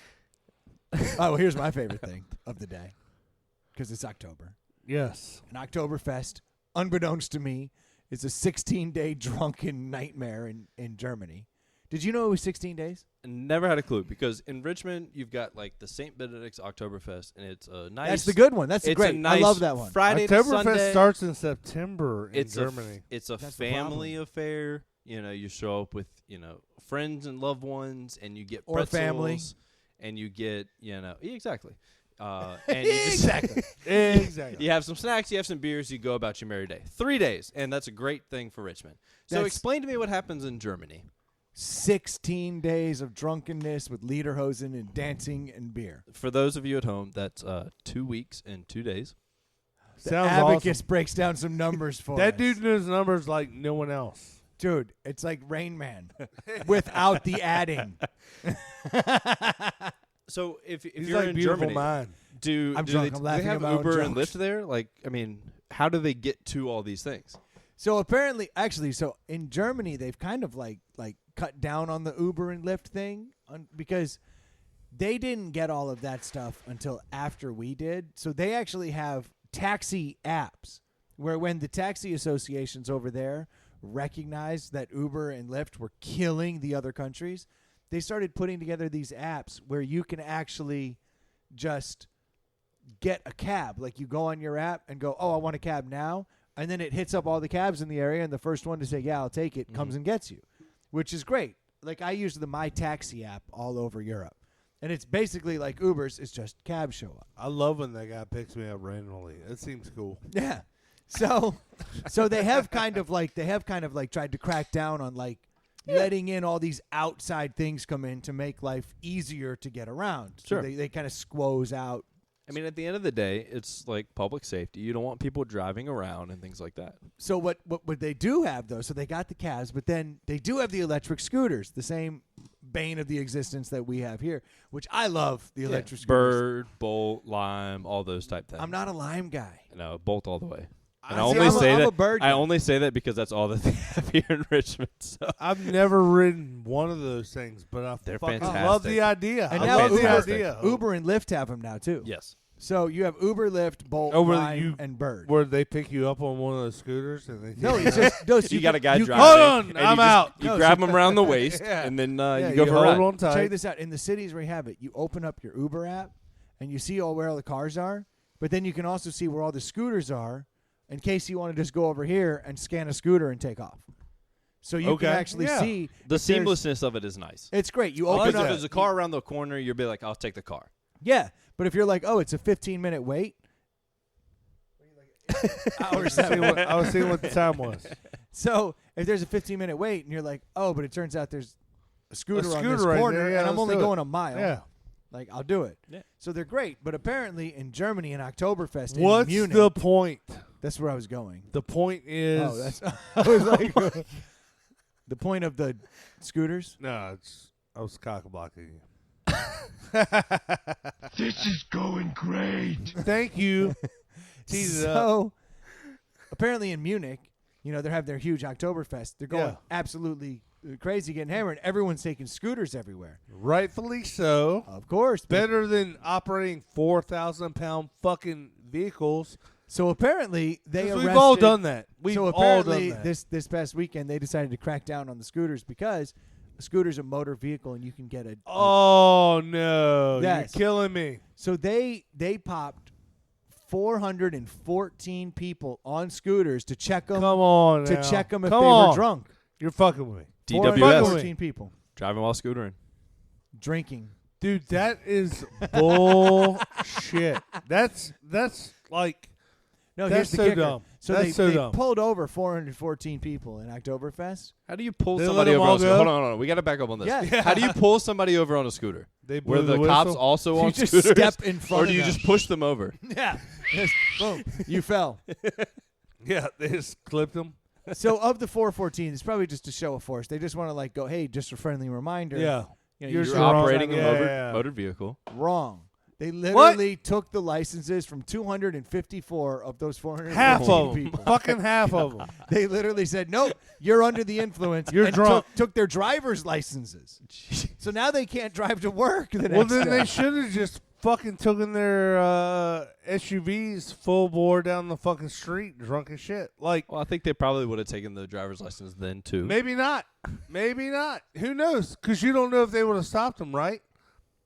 Oh, well, here's my favorite thing of the day because it's October. Yes. An Oktoberfest, unbeknownst to me, is a 16-day drunken nightmare in Germany. Did you know it was 16 days? Never had a clue because in Richmond you've got like the St. Benedict's Oktoberfest and it's a nice. That's the good one. That's the it's great. A nice I love that one. Friday to Oktoberfest Sunday. starts in September in It's Germany. It's a That's the family affair. You know, you show up with friends and loved ones, and you get Or pretzels, family. and you get exactly. And you just, Exactly. Exactly. You have some snacks, you have some beers, you go about your merry day. 3 days, and that's a great thing for Richmond. So That's- explain to me what happens in Germany. 16 days of drunkenness with lederhosen and dancing and beer. For those of you at home, that's 2 weeks and 2 days. The Sounds abacus awesome. breaks down some numbers for That us. dude knows numbers like no one else. Dude, it's like Rain Man without the adding. So if He's you're like in beautiful Germany, mind. I'm do drunk. they, I'm do laughing they have at my own Uber and jokes. Lyft there? Like, I mean, how do they get to all these things? So apparently, actually, so in Germany, they've kind of like cut down on the Uber and Lyft thing because they didn't get all of that stuff until after we did. So they actually have taxi apps where when the taxi associations over there recognized that Uber and Lyft were killing the other countries, they started putting together these apps where you can actually just get a cab. Like you go on your app and go, oh, I want a cab now. And then it hits up all the cabs in the area, and the first one to say, yeah, I'll take it, comes and gets you, which is great. Like I use the My Taxi app all over Europe. And it's basically like Uber's, it's just cabs show up. I love when that guy picks me up randomly. It seems cool. Yeah. So they have kind of like tried to crack down on like letting in all these outside things come in to make life easier to get around. So Sure. they kind of squoze out. I mean, at the end of the day, it's like public safety. You don't want people driving around and things like that. So what they do have though, so they got the cabs, but then they do have the electric scooters, the same bane of the existence that we have here, which I love the electric scooters. Bird, Bolt, Lime, all those type things. I'm not a Lime guy. No, Bolt all the way. And I'm a bird I guy. only say that because that's all that they have here in Richmond. So I've never ridden one of those things, but I They're fucking fantastic. love the idea. And I now love the Uber, idea. Uber and Lyft have them now too. yes, So you have Uber, Lyft, Bolt, Over Lime, and Bird. Where they pick you up on one of those scooters and they No, it's just no. So you got a guy you- driving. Hold on, and I'm you just- out. You No, grab him around the waist, Yeah. and then Yeah, you go for a hold ride. on tight. Check this out. In the cities where you have it, you open up your Uber app, and you see where all the cars are. But then you can also see where all the scooters are, in case you want to just go over here and scan a scooter and take off. So you Okay. can actually Yeah. see The if there's- seamlessness of it is nice. It's great. You like open Because up. if there's a car around the corner, you'll be like, I'll take the car. Yeah, but if you're like, oh, it's a 15-minute wait. Hours. I was seeing what the time was. So if there's a 15-minute wait, and you're like, oh, but it turns out there's a scooter on this right corner, there, yeah, and I'm let's only do it. going a mile. Yeah. Like, I'll do it. Yeah. So they're great. But apparently in Germany, in Oktoberfest, in What's Munich, the point? that's where I was going. The point is. Oh, that's I was like, the point of the scooters? No, I was cock blocking you. This is going great. Thank you. Tease it up. So apparently in Munich, they have their huge Oktoberfest. They're going Yeah. absolutely crazy, getting hammered. Everyone's taking scooters everywhere. Rightfully so. Of course. but- Better than operating 4,000-pound fucking vehicles. So apparently they 'Cause arrested. we've all done that. We've so all apparently done that. this past weekend they decided to crack down on the scooters because a scooter's a motor vehicle and you can get a. Oh no! Yes. You're killing me. So they popped 414 people on scooters to check them Come on, to now. check them if Come they on. were drunk. You're fucking with me, DWS. 414 people Driving while scootering. drinking. dude. That is bullshit. That's like No, That's here's the so kicker. dumb. So That's they dumb. pulled over 414 people in Oktoberfest. How do you pull They let somebody them over all on a scooter? go? Hold on. We got to back up on this. Yeah. How do you pull somebody over on a scooter? They Were blew the cops whistle. also You on just scooters? step in front or of do you them. just push them over? Yeah. Yes. Boom. You fell. Yeah, they just clipped them. So of the 414, it's probably just a show of force. They just want to like go, hey, just a friendly reminder. Yeah. You know, You're You're should drive operating a Yeah. motor vehicle. wrong. They literally took the licenses from 254 of those 414 Half of them. people. Fucking half of them. They literally said, nope, you're under the influence. You're and drunk. Took their driver's licenses. So now they can't drive to work the next Well, then day. they should have just fucking taken their SUVs full bore down the fucking street, drunk as shit. Like, Well, I think they probably would have taken the driver's license then too. maybe not. Maybe not. Who knows? Because you don't know if they would have stopped them, right?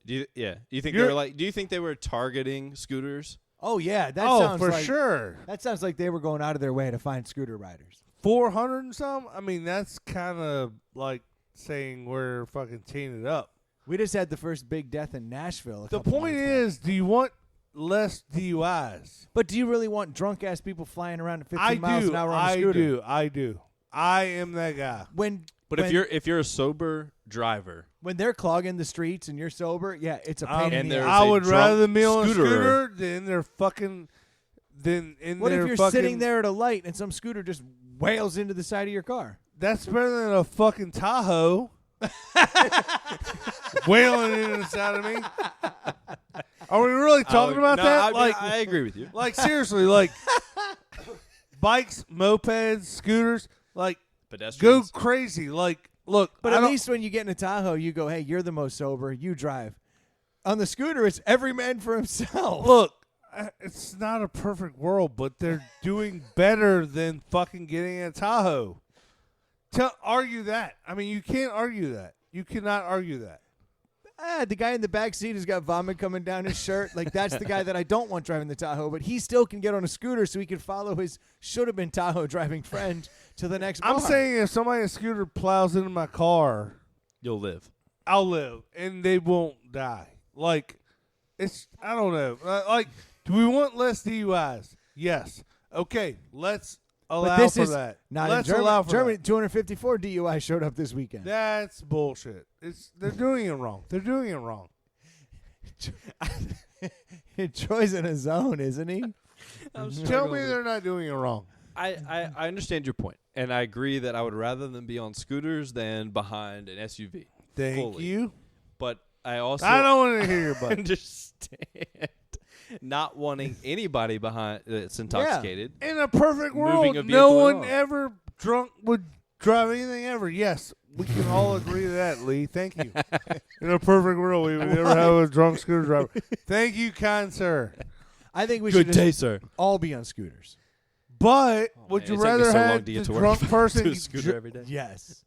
Do you think they You're- were like? Do you think they were targeting scooters? Oh, yeah. That Oh, sounds for like, sure. That sounds like they were going out of their way to find scooter riders. 400 and some? I mean, that's kind of like saying we're fucking teeing it up. We just had the first big death in Nashville. The point is, do you want less DUIs? But do you really want drunk-ass people flying around at 15 I miles do. an hour on a I scooter? do. I do. I am that guy. But when, if you're a sober driver, when they're clogging the streets and you're sober, yeah, it's a pain in and the there's ass. I a would drunk rather be on a scooterer. scooter than they're fucking What if you're sitting there at a light and some scooter just wails into the side of your car? That's better than a fucking Tahoe wailing into the side of me. Are we really talking about that? I agree with you. Like seriously, like bikes, mopeds, scooters, like go Pedestrians. crazy. Like, look, But I at don't- least when you get in a Tahoe, you go, hey, you're the most sober. You drive. On the scooter, it's every man for himself. look, it's not a perfect world, but they're doing better than fucking getting a Tahoe. Argue that. I mean, you can't argue that. You cannot argue that. The guy in the back seat has got vomit coming down his shirt. Like, that's the guy that I don't want driving the Tahoe, but he still can get on a scooter so he can follow his should-have-been Tahoe driving friend to the next bar. I'm saying if somebody in a scooter plows into my car, You'll live. I'll live, and they won't die. Like, it's, I don't know. Like, do we want less DUIs? Yes. Okay, let's allow But this for is that. not Let's in Germany. allow for Germany, that. 254 DUI showed up this weekend. That's bullshit. They're doing it wrong. They're doing it wrong. Troy's in a zone, isn't he? Tell me they're not doing it wrong. I understand your point, and I agree that I would rather them be on scooters than behind an SUV. Thank fully. you. But I also I don't want to hear your butt. understand not wanting anybody behind that's intoxicated. In a perfect Moving world, a no vehicle at one all. ever drunk would drive anything ever. Yes, we can all agree to that, Lee. Thank you. In a perfect world, we would never have a drunk scooter driver. Thank you, kind sir. I think we Good should day, just sir. all be on scooters. But would Man, you it take me rather so long have to the get to work drunk to person? a scooter every day? Yes.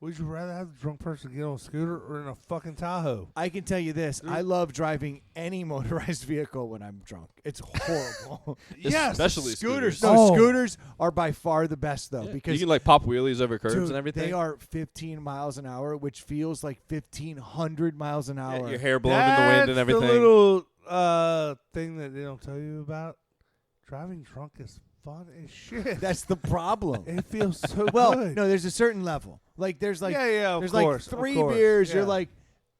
Would you rather have the drunk person get on a scooter or in a fucking Tahoe? I can tell you this. I love driving any motorized vehicle when I'm drunk. It's horrible. Yes, Especially Scooters. scooters. No, Oh. scooters are by far the best, though, Yeah, because you can like pop wheelies over curbs dude, and everything. they are 15 miles an hour, which feels like 1,500 miles an Yeah, hour. your hair blowing in the wind and everything. The little thing that they don't tell you about. Driving drunk is fun as shit. That's the problem. It feels so Well, good. no, there's a certain level. Like, there's like, of there's course, like of 3 course, beers. You're yeah. like,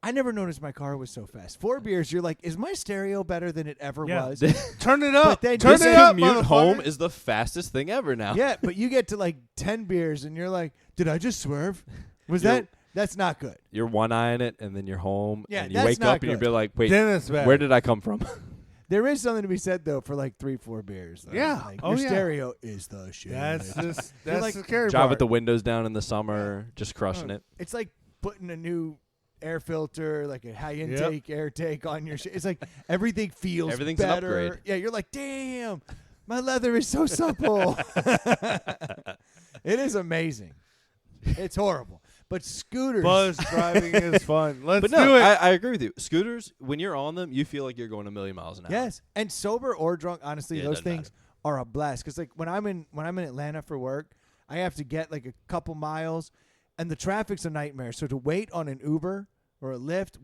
I never noticed my car was so fast. 4 beers, you're like, is my stereo better than it ever Yeah. was? turn it up. But then Turn this it up, commute home motherfucker. is the fastest thing ever now. Yeah, but you get to like 10 beers and you're like, did I just swerve? Was You're- that? That's not good. You're one eyeing it, and then you're home, Yeah, and you that's wake not up and good. you're like, wait, Then it's bad. where did I come from? There is something to be said though for like 3-4 beers. Though. Yeah. Like, Oh, your yeah. stereo is the shit. That's just that's like- the scary Drive part. with the windows down in the summer, just crushing it. It's like putting a new air filter, like a high intake air take on your shit. It's like everything feels Everything's an better. upgrade. Yeah, you're like, damn, my leather is so supple. It is amazing. It's horrible. But scooters. Buzz driving is fun. Let's But do no, it. I agree with you. Scooters, when you're on them, you feel like you're going a million miles an hour. Yes, and sober or drunk, honestly, Yeah, it those doesn't things are a blast. Because like when I'm in Atlanta for work, I have to get like a couple miles, and the traffic's a nightmare. So to wait on an Uber or a Lyft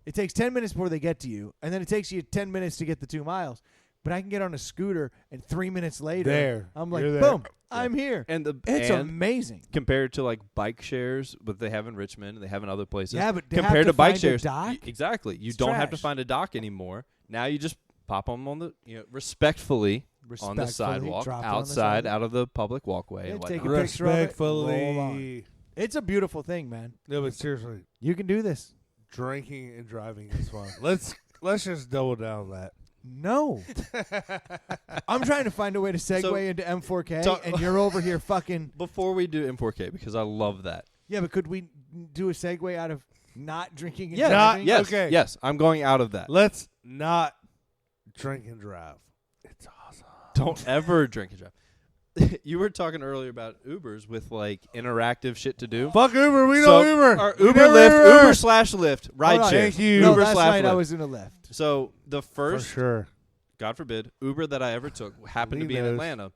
it takes 10 minutes before they get to you, and then it takes you 10 minutes to get the 2 miles. But I can get on a scooter, and 3 minutes later, There. I'm like, You're there. boom, I'm here. And It's and amazing. compared to like bike shares, what they have in Richmond and they have in other places. Yeah, but they have compared to to bike find a shares, dock? exactly. You It's don't have to trash. find a dock anymore. Now you just pop them on the respectfully on the sidewalk drop it on the outside sidewalk. out of the public walkway Yeah, and take whatnot. a picture of it, roll Respectfully. It's a beautiful thing, man. No, but seriously, You can do this. drinking and driving is fun. Let's just double down on that. No. I'm trying to find a way to segue So- into M4K, So- and you're over here fucking. Before we do M4K, because I love that. Yeah, but could we do a segue out of not drinking and Yeah, driving? yes, Okay. yes. I'm going out of that. Let's not drink and drive. It's awesome. Don't ever drink and drive. You were talking earlier about Ubers with like interactive shit to do. Fuck Uber. We So, know Uber. Or We Uber know Lyft, Uber/Lyft, ride Hold on. share. Thank you. No, Uber last slash night I Lyft. was in a Lyft. So the For first, sure. God forbid, Uber that I ever took happened to He be in knows. Atlanta,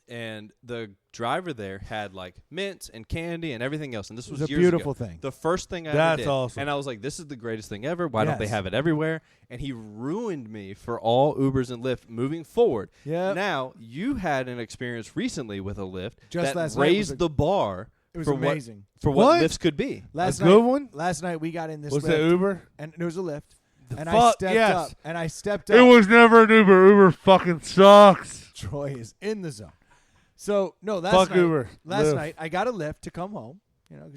and the driver there had like mints and candy and everything else. And this It was was a years beautiful ago. thing. The first thing I ever That's did, awesome. and I was like, "This is the greatest thing ever. Why don't they Yes. have it everywhere?" And he ruined me for all Ubers and Lyft moving forward. Yep. Now you had an experience recently with a Lyft Just that last night was raised the bar It was for amazing. what What? Lyfts could be. Last A night, good one? Last night we got in this Was Lyft, it Uber? and there was a Lyft, and I fuck, stepped yes. up, and I stepped up. It was never an Uber. Uber fucking sucks. Troy is in the zone. So no, Fuck Uber. Last Lyft. night I got a Lyft to come home. You know,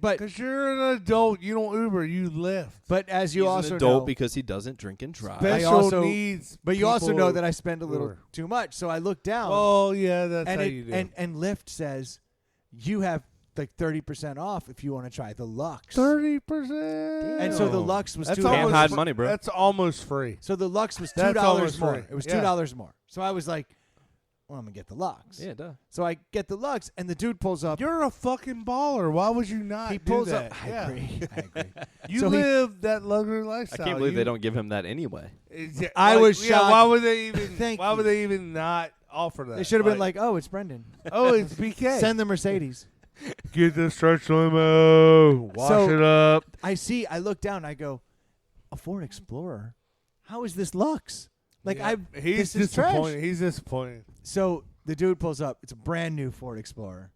but Because you're an adult. You don't Uber. You Lyft. as you He's also an adult know, because he doesn't drink and drive. I Special also- needs. but you also people know that I spend a little Uber. too much. So I look down, Oh yeah, that's and how you do. and Lyft says you have like 30% off if you want to try the Lux. 30%. And so the Lux was That's $2. Can't almost hide fr- money, bro. That's almost free. So the Lux was That's $2 almost more. free. It was Yeah. $2 more. So I was like, well, I'm gonna get the Lux. Yeah, duh. So I get the Lux, and the dude pulls up. You're a fucking baller. Why would you not He do pulls that? up. I Yeah. agree. I agree. You So he- live that luxury I lifestyle. can't believe You- they don't give him that anyway. I was Yeah, shocked. why would they even? Thank why you. would they even not offer that? They should have been like, oh, it's Brendan. oh, it's BK. Send the Mercedes. Get the stretch limo. Wash So- it up. I look down, I go, a Ford Explorer? How is this Lux? Like, Yeah. He's this is trash. disappointed. He's disappointed. So the dude pulls up. It's a brand new Ford Explorer.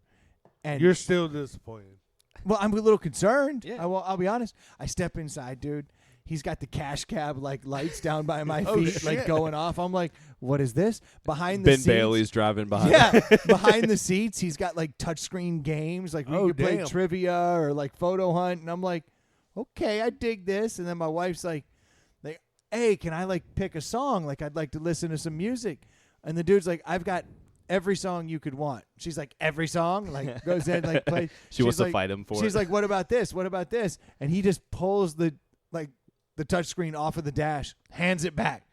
And You're still disappointed. well, I'm a little concerned. Yeah. I'll be honest. I step inside, dude. He's got the cash cab like lights down by my Oh, feet, like shit. going off. I'm like, what is this? Behind the Ben seats, Bailey's driving behind. Yeah, behind the seats, he's got like touchscreen games, like we Oh, could play damn. trivia or like photo hunt, and I'm like, okay, I dig this. And then my wife's like, hey, can I like pick a song? Like I'd like to listen to some music. And the dude's like, I've got every song you could want. She's like, every song? Like goes in, like play. She wants She's to like- fight him for She's it. like, what about this? What about this? And he just pulls the touchscreen off of the dash, hands it back.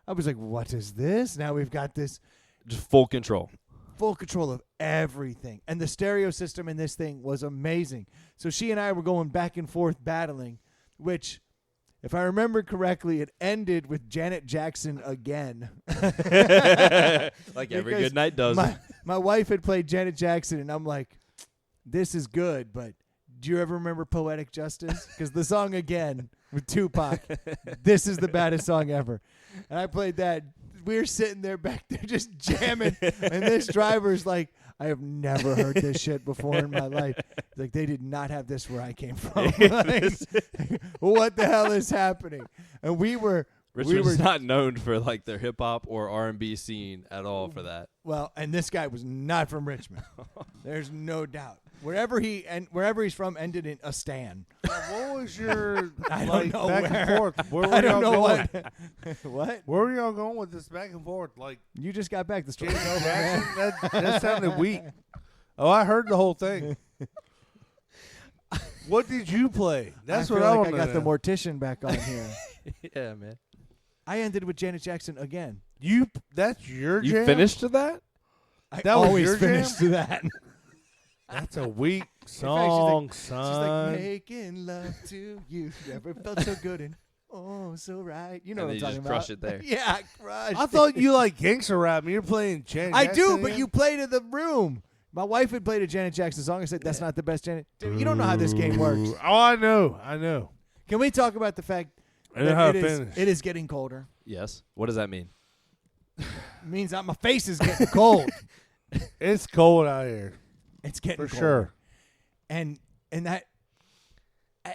I was like, what is this? Now we've got this Just full control. full control of everything. And the stereo system in this thing was amazing. So she and I were going back and forth battling, which, if I remember correctly, it ended with Janet Jackson again. Like every Because good night does. My wife had played Janet Jackson, and I'm like, this is good, but do you ever remember Poetic Justice? Because the song again with Tupac, this is the baddest song ever. And I played that. We're sitting there back there just jamming, and this driver's like, I have never heard this shit before in my life. Like, they did not have this where I came from. Like, what the hell is happening? And we were Richmond's not known for like their hip hop or R&B scene at all for that. well, and this guy was not from Richmond. There's no doubt. Wherever he's from ended in a stan. What was your I don't like know back where. and forth? Where were I don't y'all know going? what. What? Where were y'all going with this back and forth? Like You just got back. The story's Janet over, man. Jackson? That sounded weak. Oh, I heard the whole thing. What did you play? That's I what feel I like want I to got know. the mortician back on here. Yeah, man. I ended with Janet Jackson again. That's your You jam? finished to that? I That was always your finish jam? to that. That's a weak fact, she's song, She's son. like, making love to you. Never felt so good and oh, so right. You know And what then I'm you talking just about. crush it there. Yeah, I crushed I thought you like gangster rap and you're playing Janet I Jackson do, but again? you played in the room. My wife had played a Janet Jackson song. I said, that's not the best Janet. Dude, you don't know how this game works. Oh, I know. Can we talk about the fact I know how that it finished. it is getting colder? Yes. What does that mean? It means that my face is getting cold. It's cold out here. It's getting for cold. sure. And that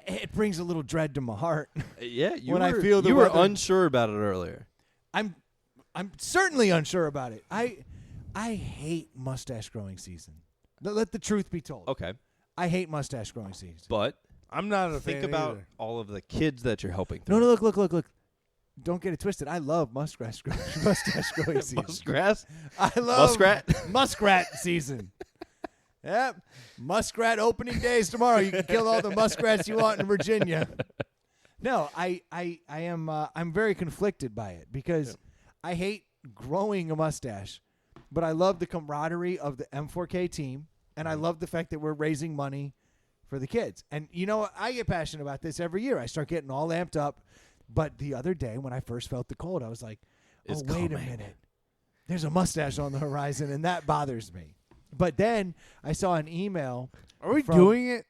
it brings a little dread to my heart. Yeah, I feel the you were weather. unsure about it earlier. I'm certainly unsure about it. I hate mustache growing season. Let the truth be told. Okay, I hate mustache growing season. but I'm not a think fan about either. all of the kids that you're helping. No, Through. look. Don't get it twisted. I love mustache growing season. Muskrat. I love Muskrat? muskrat season. Yep. Muskrat opening days tomorrow. You can kill all the muskrats you want in Virginia. No, I am I'm very conflicted by it because I hate growing a mustache, but I love the camaraderie of the M4K team, and I love the fact that we're raising money for the kids. And you know what? I get passionate about this every year. I start getting all amped up. But the other day when I first felt the cold, I was like, It's wait a coming. minute. There's a mustache on the horizon, and that bothers me. But then I saw an email. Are we from- doing it?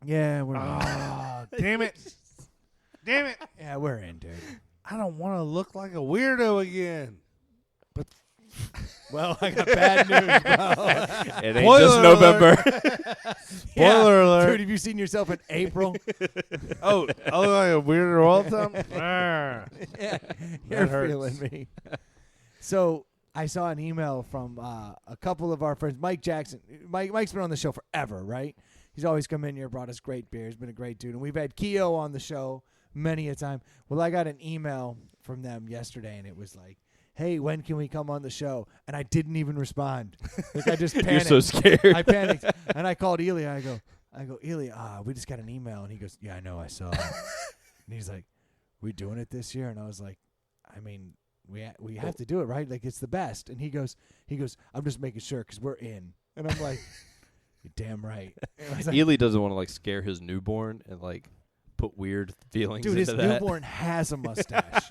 Yeah, we're Ah, damn it. Damn it. yeah, we're in, dude. I don't want to look like a weirdo again. Well, I got bad news, bro. It ain't Spoiler just alert. November. Spoiler alert. Dude, have you seen yourself in April? Oh, I look like a weirdo all the time? Ah. Yeah, you're hurts. feeling me. So I saw an email from a couple of our friends. Mike Jackson. Mike's been on the show forever, right? He's always come in here, brought us great beers, been a great dude. And we've had Keo on the show many a time. Well, I got an email from them yesterday, and it was like, hey, when can we come on the show? And I didn't even respond. Like, I just panicked. You're so scared. I panicked. And I called Eli. I go, Eli, we just got an email. And he goes, yeah, I know, I saw it. And he's like, we doing it this year? And I was like, I mean, we have to do it, right? Like, it's the best. And he goes, I'm just making sure because we're in. And I'm like, you're damn right. And I was like, Ely doesn't want to like scare his newborn and like put weird feelings dude, into his that. newborn has a mustache.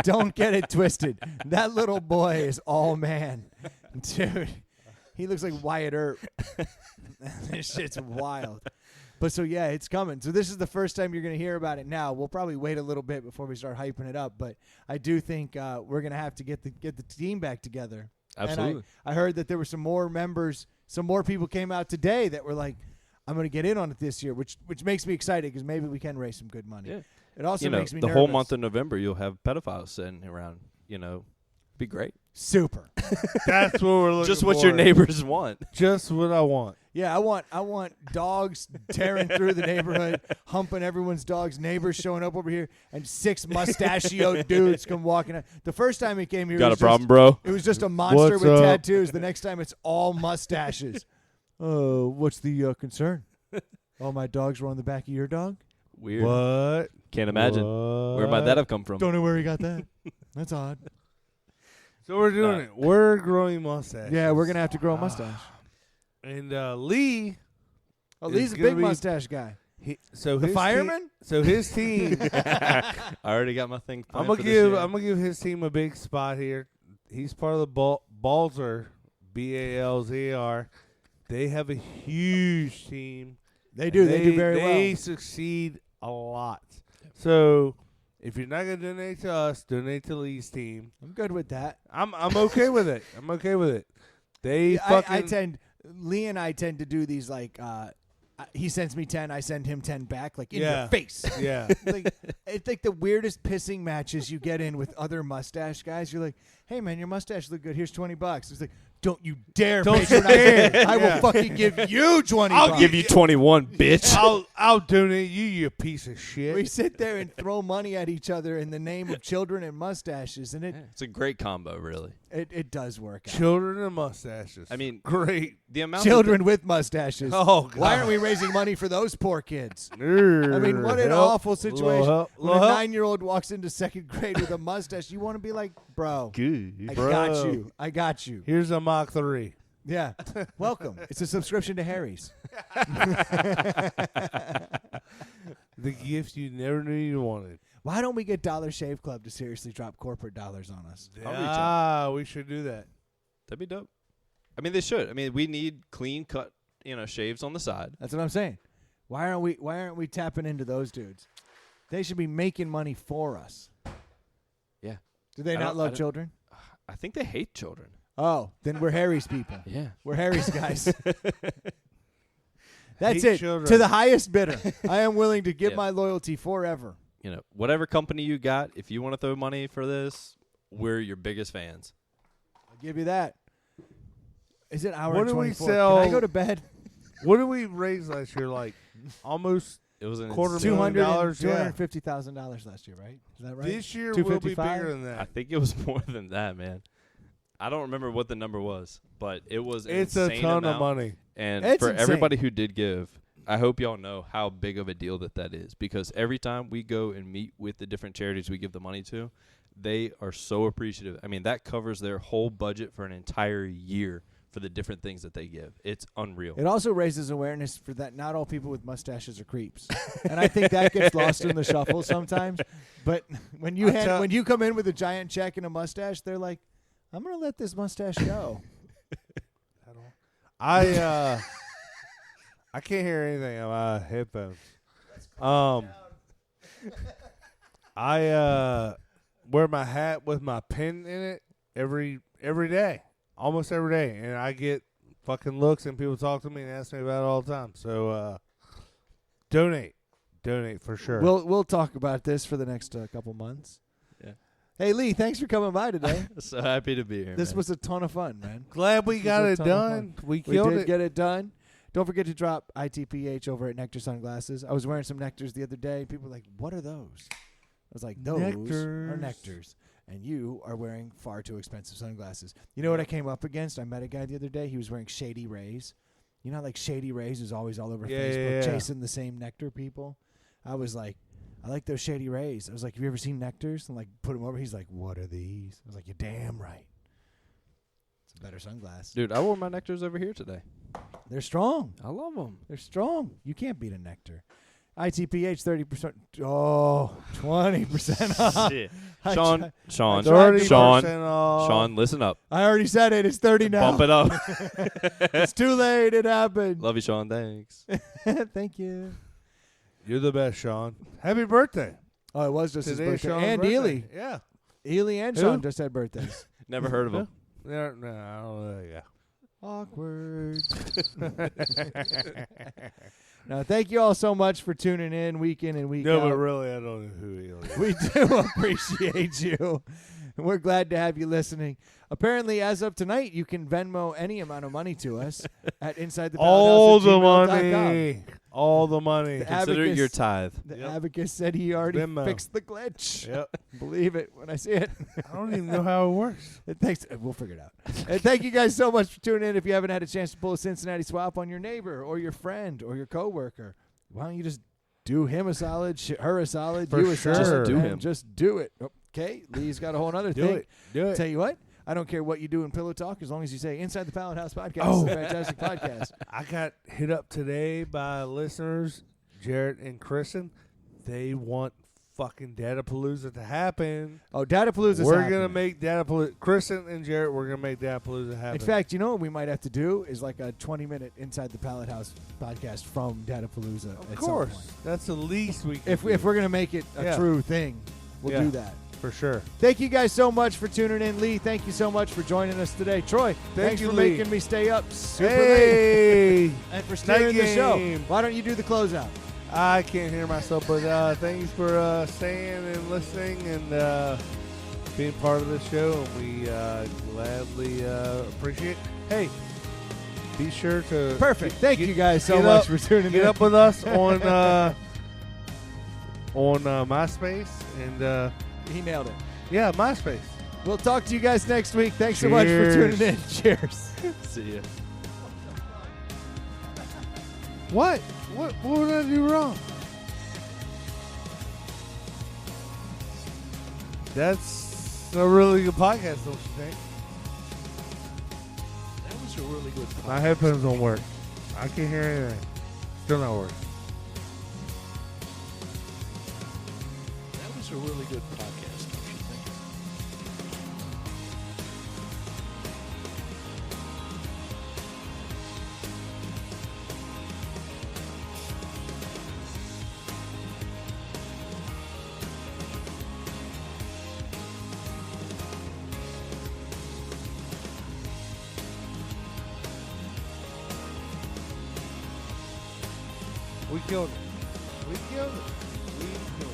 Don't get it twisted. That little boy is all man. Dude, he looks like Wyatt Earp. This shit's wild. But so, yeah, it's coming. So this is the first time you're going to hear about it now. We'll probably wait a little bit before we start hyping it up. But I do think we're going to have to get the team back together. Absolutely. And I heard that there were some more members, some more people came out today that were like, I'm going to get in on it this year, which makes me excited because maybe we can raise some good money. Yeah. It also You know, makes me the nervous. whole month of November, you'll have pedophiles sitting around. You know, be great. Super. That's what we're looking Just for. what your neighbors want. Just what I want. Yeah, I want dogs tearing through the neighborhood, humping everyone's dogs, neighbors showing up over here, and 6 mustachioed dudes come walking out. The first time he came here, Got a problem, bro? It was just a monster What's with up? tattoos. The next time, it's all mustaches. Oh, what's the concern? Oh, my dogs were on the back of your dog? Weird. What? Can't imagine. Where might that have come from? Don't know where he got that. That's odd. So we're doing Nah. it. We're growing mustaches. Yeah, we're going to have to grow a mustache. And Lee. Oh, It's Lee's a gonna big be- mustache guy. So The his fireman? So his team. I already got my thing. I'm planned gonna for this year. give his team a big spot here. He's part of the Balzer, BALZAR. They have a huge team. They do. They do very They well. succeed a lot. So if you're not gonna donate to us, donate to Lee's team. I'm good with that. I'm okay with it. I'm okay with it. They fucking. Lee and I tend to do these like he sends me 10, I send him 10 back, like in Yeah. your face. Yeah. Like, it's like the weirdest pissing matches you get in with other mustache guys. You're like, hey man, your mustache look good. Here's $20. It's like, don't you dare Don't patronize me. dare. I will Yeah. fucking give you 20 I'll bucks. give you 21, bitch. I'll donate you piece of shit. We sit there and throw money at each other in the name of children and mustaches, and It's a great combo, really. it does work out. Children and mustaches. I mean, great. the amount Children with mustaches. Oh, God. Why aren't we raising money for those poor kids? I I mean, what an awful situation. When a 9-year-old walks into 2nd grade with a mustache, you want to be like, bro, I Bro. got you. I got you. Here's a Mach 3. Yeah. Welcome. It's a subscription to Harry's. The gift you never knew you wanted. Why don't we get Dollar Shave Club to seriously drop corporate dollars on us? I'll reach out. We should do that. That'd be dope. I mean, they should. I mean, we need clean cut, shaves on the side. That's what I'm saying. Why aren't we tapping into those dudes? They should be making money for us. Yeah. Do they I not don't- love children? I think they hate children. Oh, then we're Harry's people. Yeah. We're Harry's guys. That's Hate it. children. To the highest bidder. I am willing to give Yeah. my loyalty forever. You know, whatever company you got, if you want to throw money for this, we're your biggest fans. I'll give you that. Is it hour What and do we 24? sell- Can I go to bed? What did we raise last year? Like almost It was an Quarter insane- million. $200, yeah. $250,000 last year, right? Is that right? this year will be 255? bigger than I that. think it was more than that, man. I don't remember what the number was, but it was an It's a insane ton amount. of money. And It's for insane. everybody who did give, I hope y'all know how big of a deal that is, because every time we go and meet with the different charities we give the money to, they are so appreciative. I mean, that covers their whole budget for an entire year for the different things that they give. It's unreal. It also raises awareness for that not all people with mustaches are creeps. And I think that gets lost in the shuffle sometimes. But when you when you come in with a giant check and a mustache, they're like, I'm going to let this mustache go. I can't hear anything on my headphones. I wear my hat with my pen in it every day, almost every day, and I get fucking looks and people talk to me and ask me about it all the time. So donate for sure. We'll talk about this for the next couple months. Yeah. Hey, Lee, thanks for coming by today. So happy to be here. This man. was a ton of fun, man. Glad we This got was a it ton of done. We We killed did it. get it done. Don't forget to drop ITPH over at Nectar Sunglasses. I was wearing some Nectars the other day. People were like, what are those? I was like, those are Nectars. Nectars. And you are wearing far too expensive sunglasses. You know what I came up against? I met a guy the other day. He was wearing Shady Rays. You know how, like, Shady Rays is always all over Yeah, Facebook yeah, yeah. chasing the same Nectar people? I was like, I like those Shady Rays. I was like, have you ever seen Nectars? And, like, put them over. He's like, what are these? I was like, you're damn right. It's a better sunglass. Dude, I wore my Nectars over here today. They're strong. I love them. They're strong. You can't beat a Nectar. ITPH 30%. Oh, 20% off. Shit. I Sean, tried- Sean, 30% off. Sean, listen up. I already said it. It's 30 now. Bump it up. It's too late. It happened. Love you, Sean. Thanks. Thank you. You're the best, Sean. Happy birthday. Oh, it was just his Today's birthday. Sean's And birthday. Ely. Yeah. Ely and Who? Sean just had birthdays. Never heard of him. No, I don't know. Yeah. Awkward. Now, thank you all so much for tuning in week and week No, out. but really, I don't know who he is. We do appreciate you. And we're glad to have you listening. Apparently, as of tonight, you can Venmo any amount of money to us at All the InsideThePowerhouse@gmail.com. money. All the money. The Consider it abacus- your tithe. The Yep. abacus said he already Venmo. fixed the glitch. Yep. Believe it when I see it. I don't even know how it works. Thanks. We'll figure it out. And thank you guys so much for tuning in. If you haven't had a chance to pull a Cincinnati swap on your neighbor or your friend or your coworker, why don't you just do him a solid, her a solid, For you a sure. solid, Just do and him. Just do it. Okay, Lee's got a whole other Do thing. it. Do it. Tell you what, I don't care what you do in Pillow Talk as long as you say Inside the Pallet House Podcast. Oh. It's a fantastic podcast. I got hit up today by listeners, Jarrett and Kristen. They want fucking Datapalooza to happen. Oh, Datapalooza's We're happening. going to make Datapalooza. Kristen and Jarrett, we're going to make Datapalooza happen. In fact, you know what we might have to do is like a 20-minute Inside the Pallet House podcast from Datapalooza. of at course. some point. That's the least we can If do. we're going to make it a Yeah. true thing, we'll Yeah. do that. For sure. Thank you guys so much for tuning in. Lee, thank you so much for joining us today. Troy, thanks you, for Lee. making me stay up super late Hey! and for steering the show. game. Why don't you do the closeout? I can't hear myself, but thanks for staying and listening and being part of the show. And we gladly appreciate it. Hey, be sure to Perfect. Thank get- you guys so get much up- for tuning get in. up with us on MySpace and He nailed it. yeah, MySpace. We'll talk to you guys next week. Thanks so much for Cheers. tuning in. Cheers. See ya. What? What would I do wrong? That's a really good podcast, don't you think? That was a really good My headphones don't work. I can't hear anything. Still not working. That was a really good podcast. Don't you think? We killed it. We killed it. We killed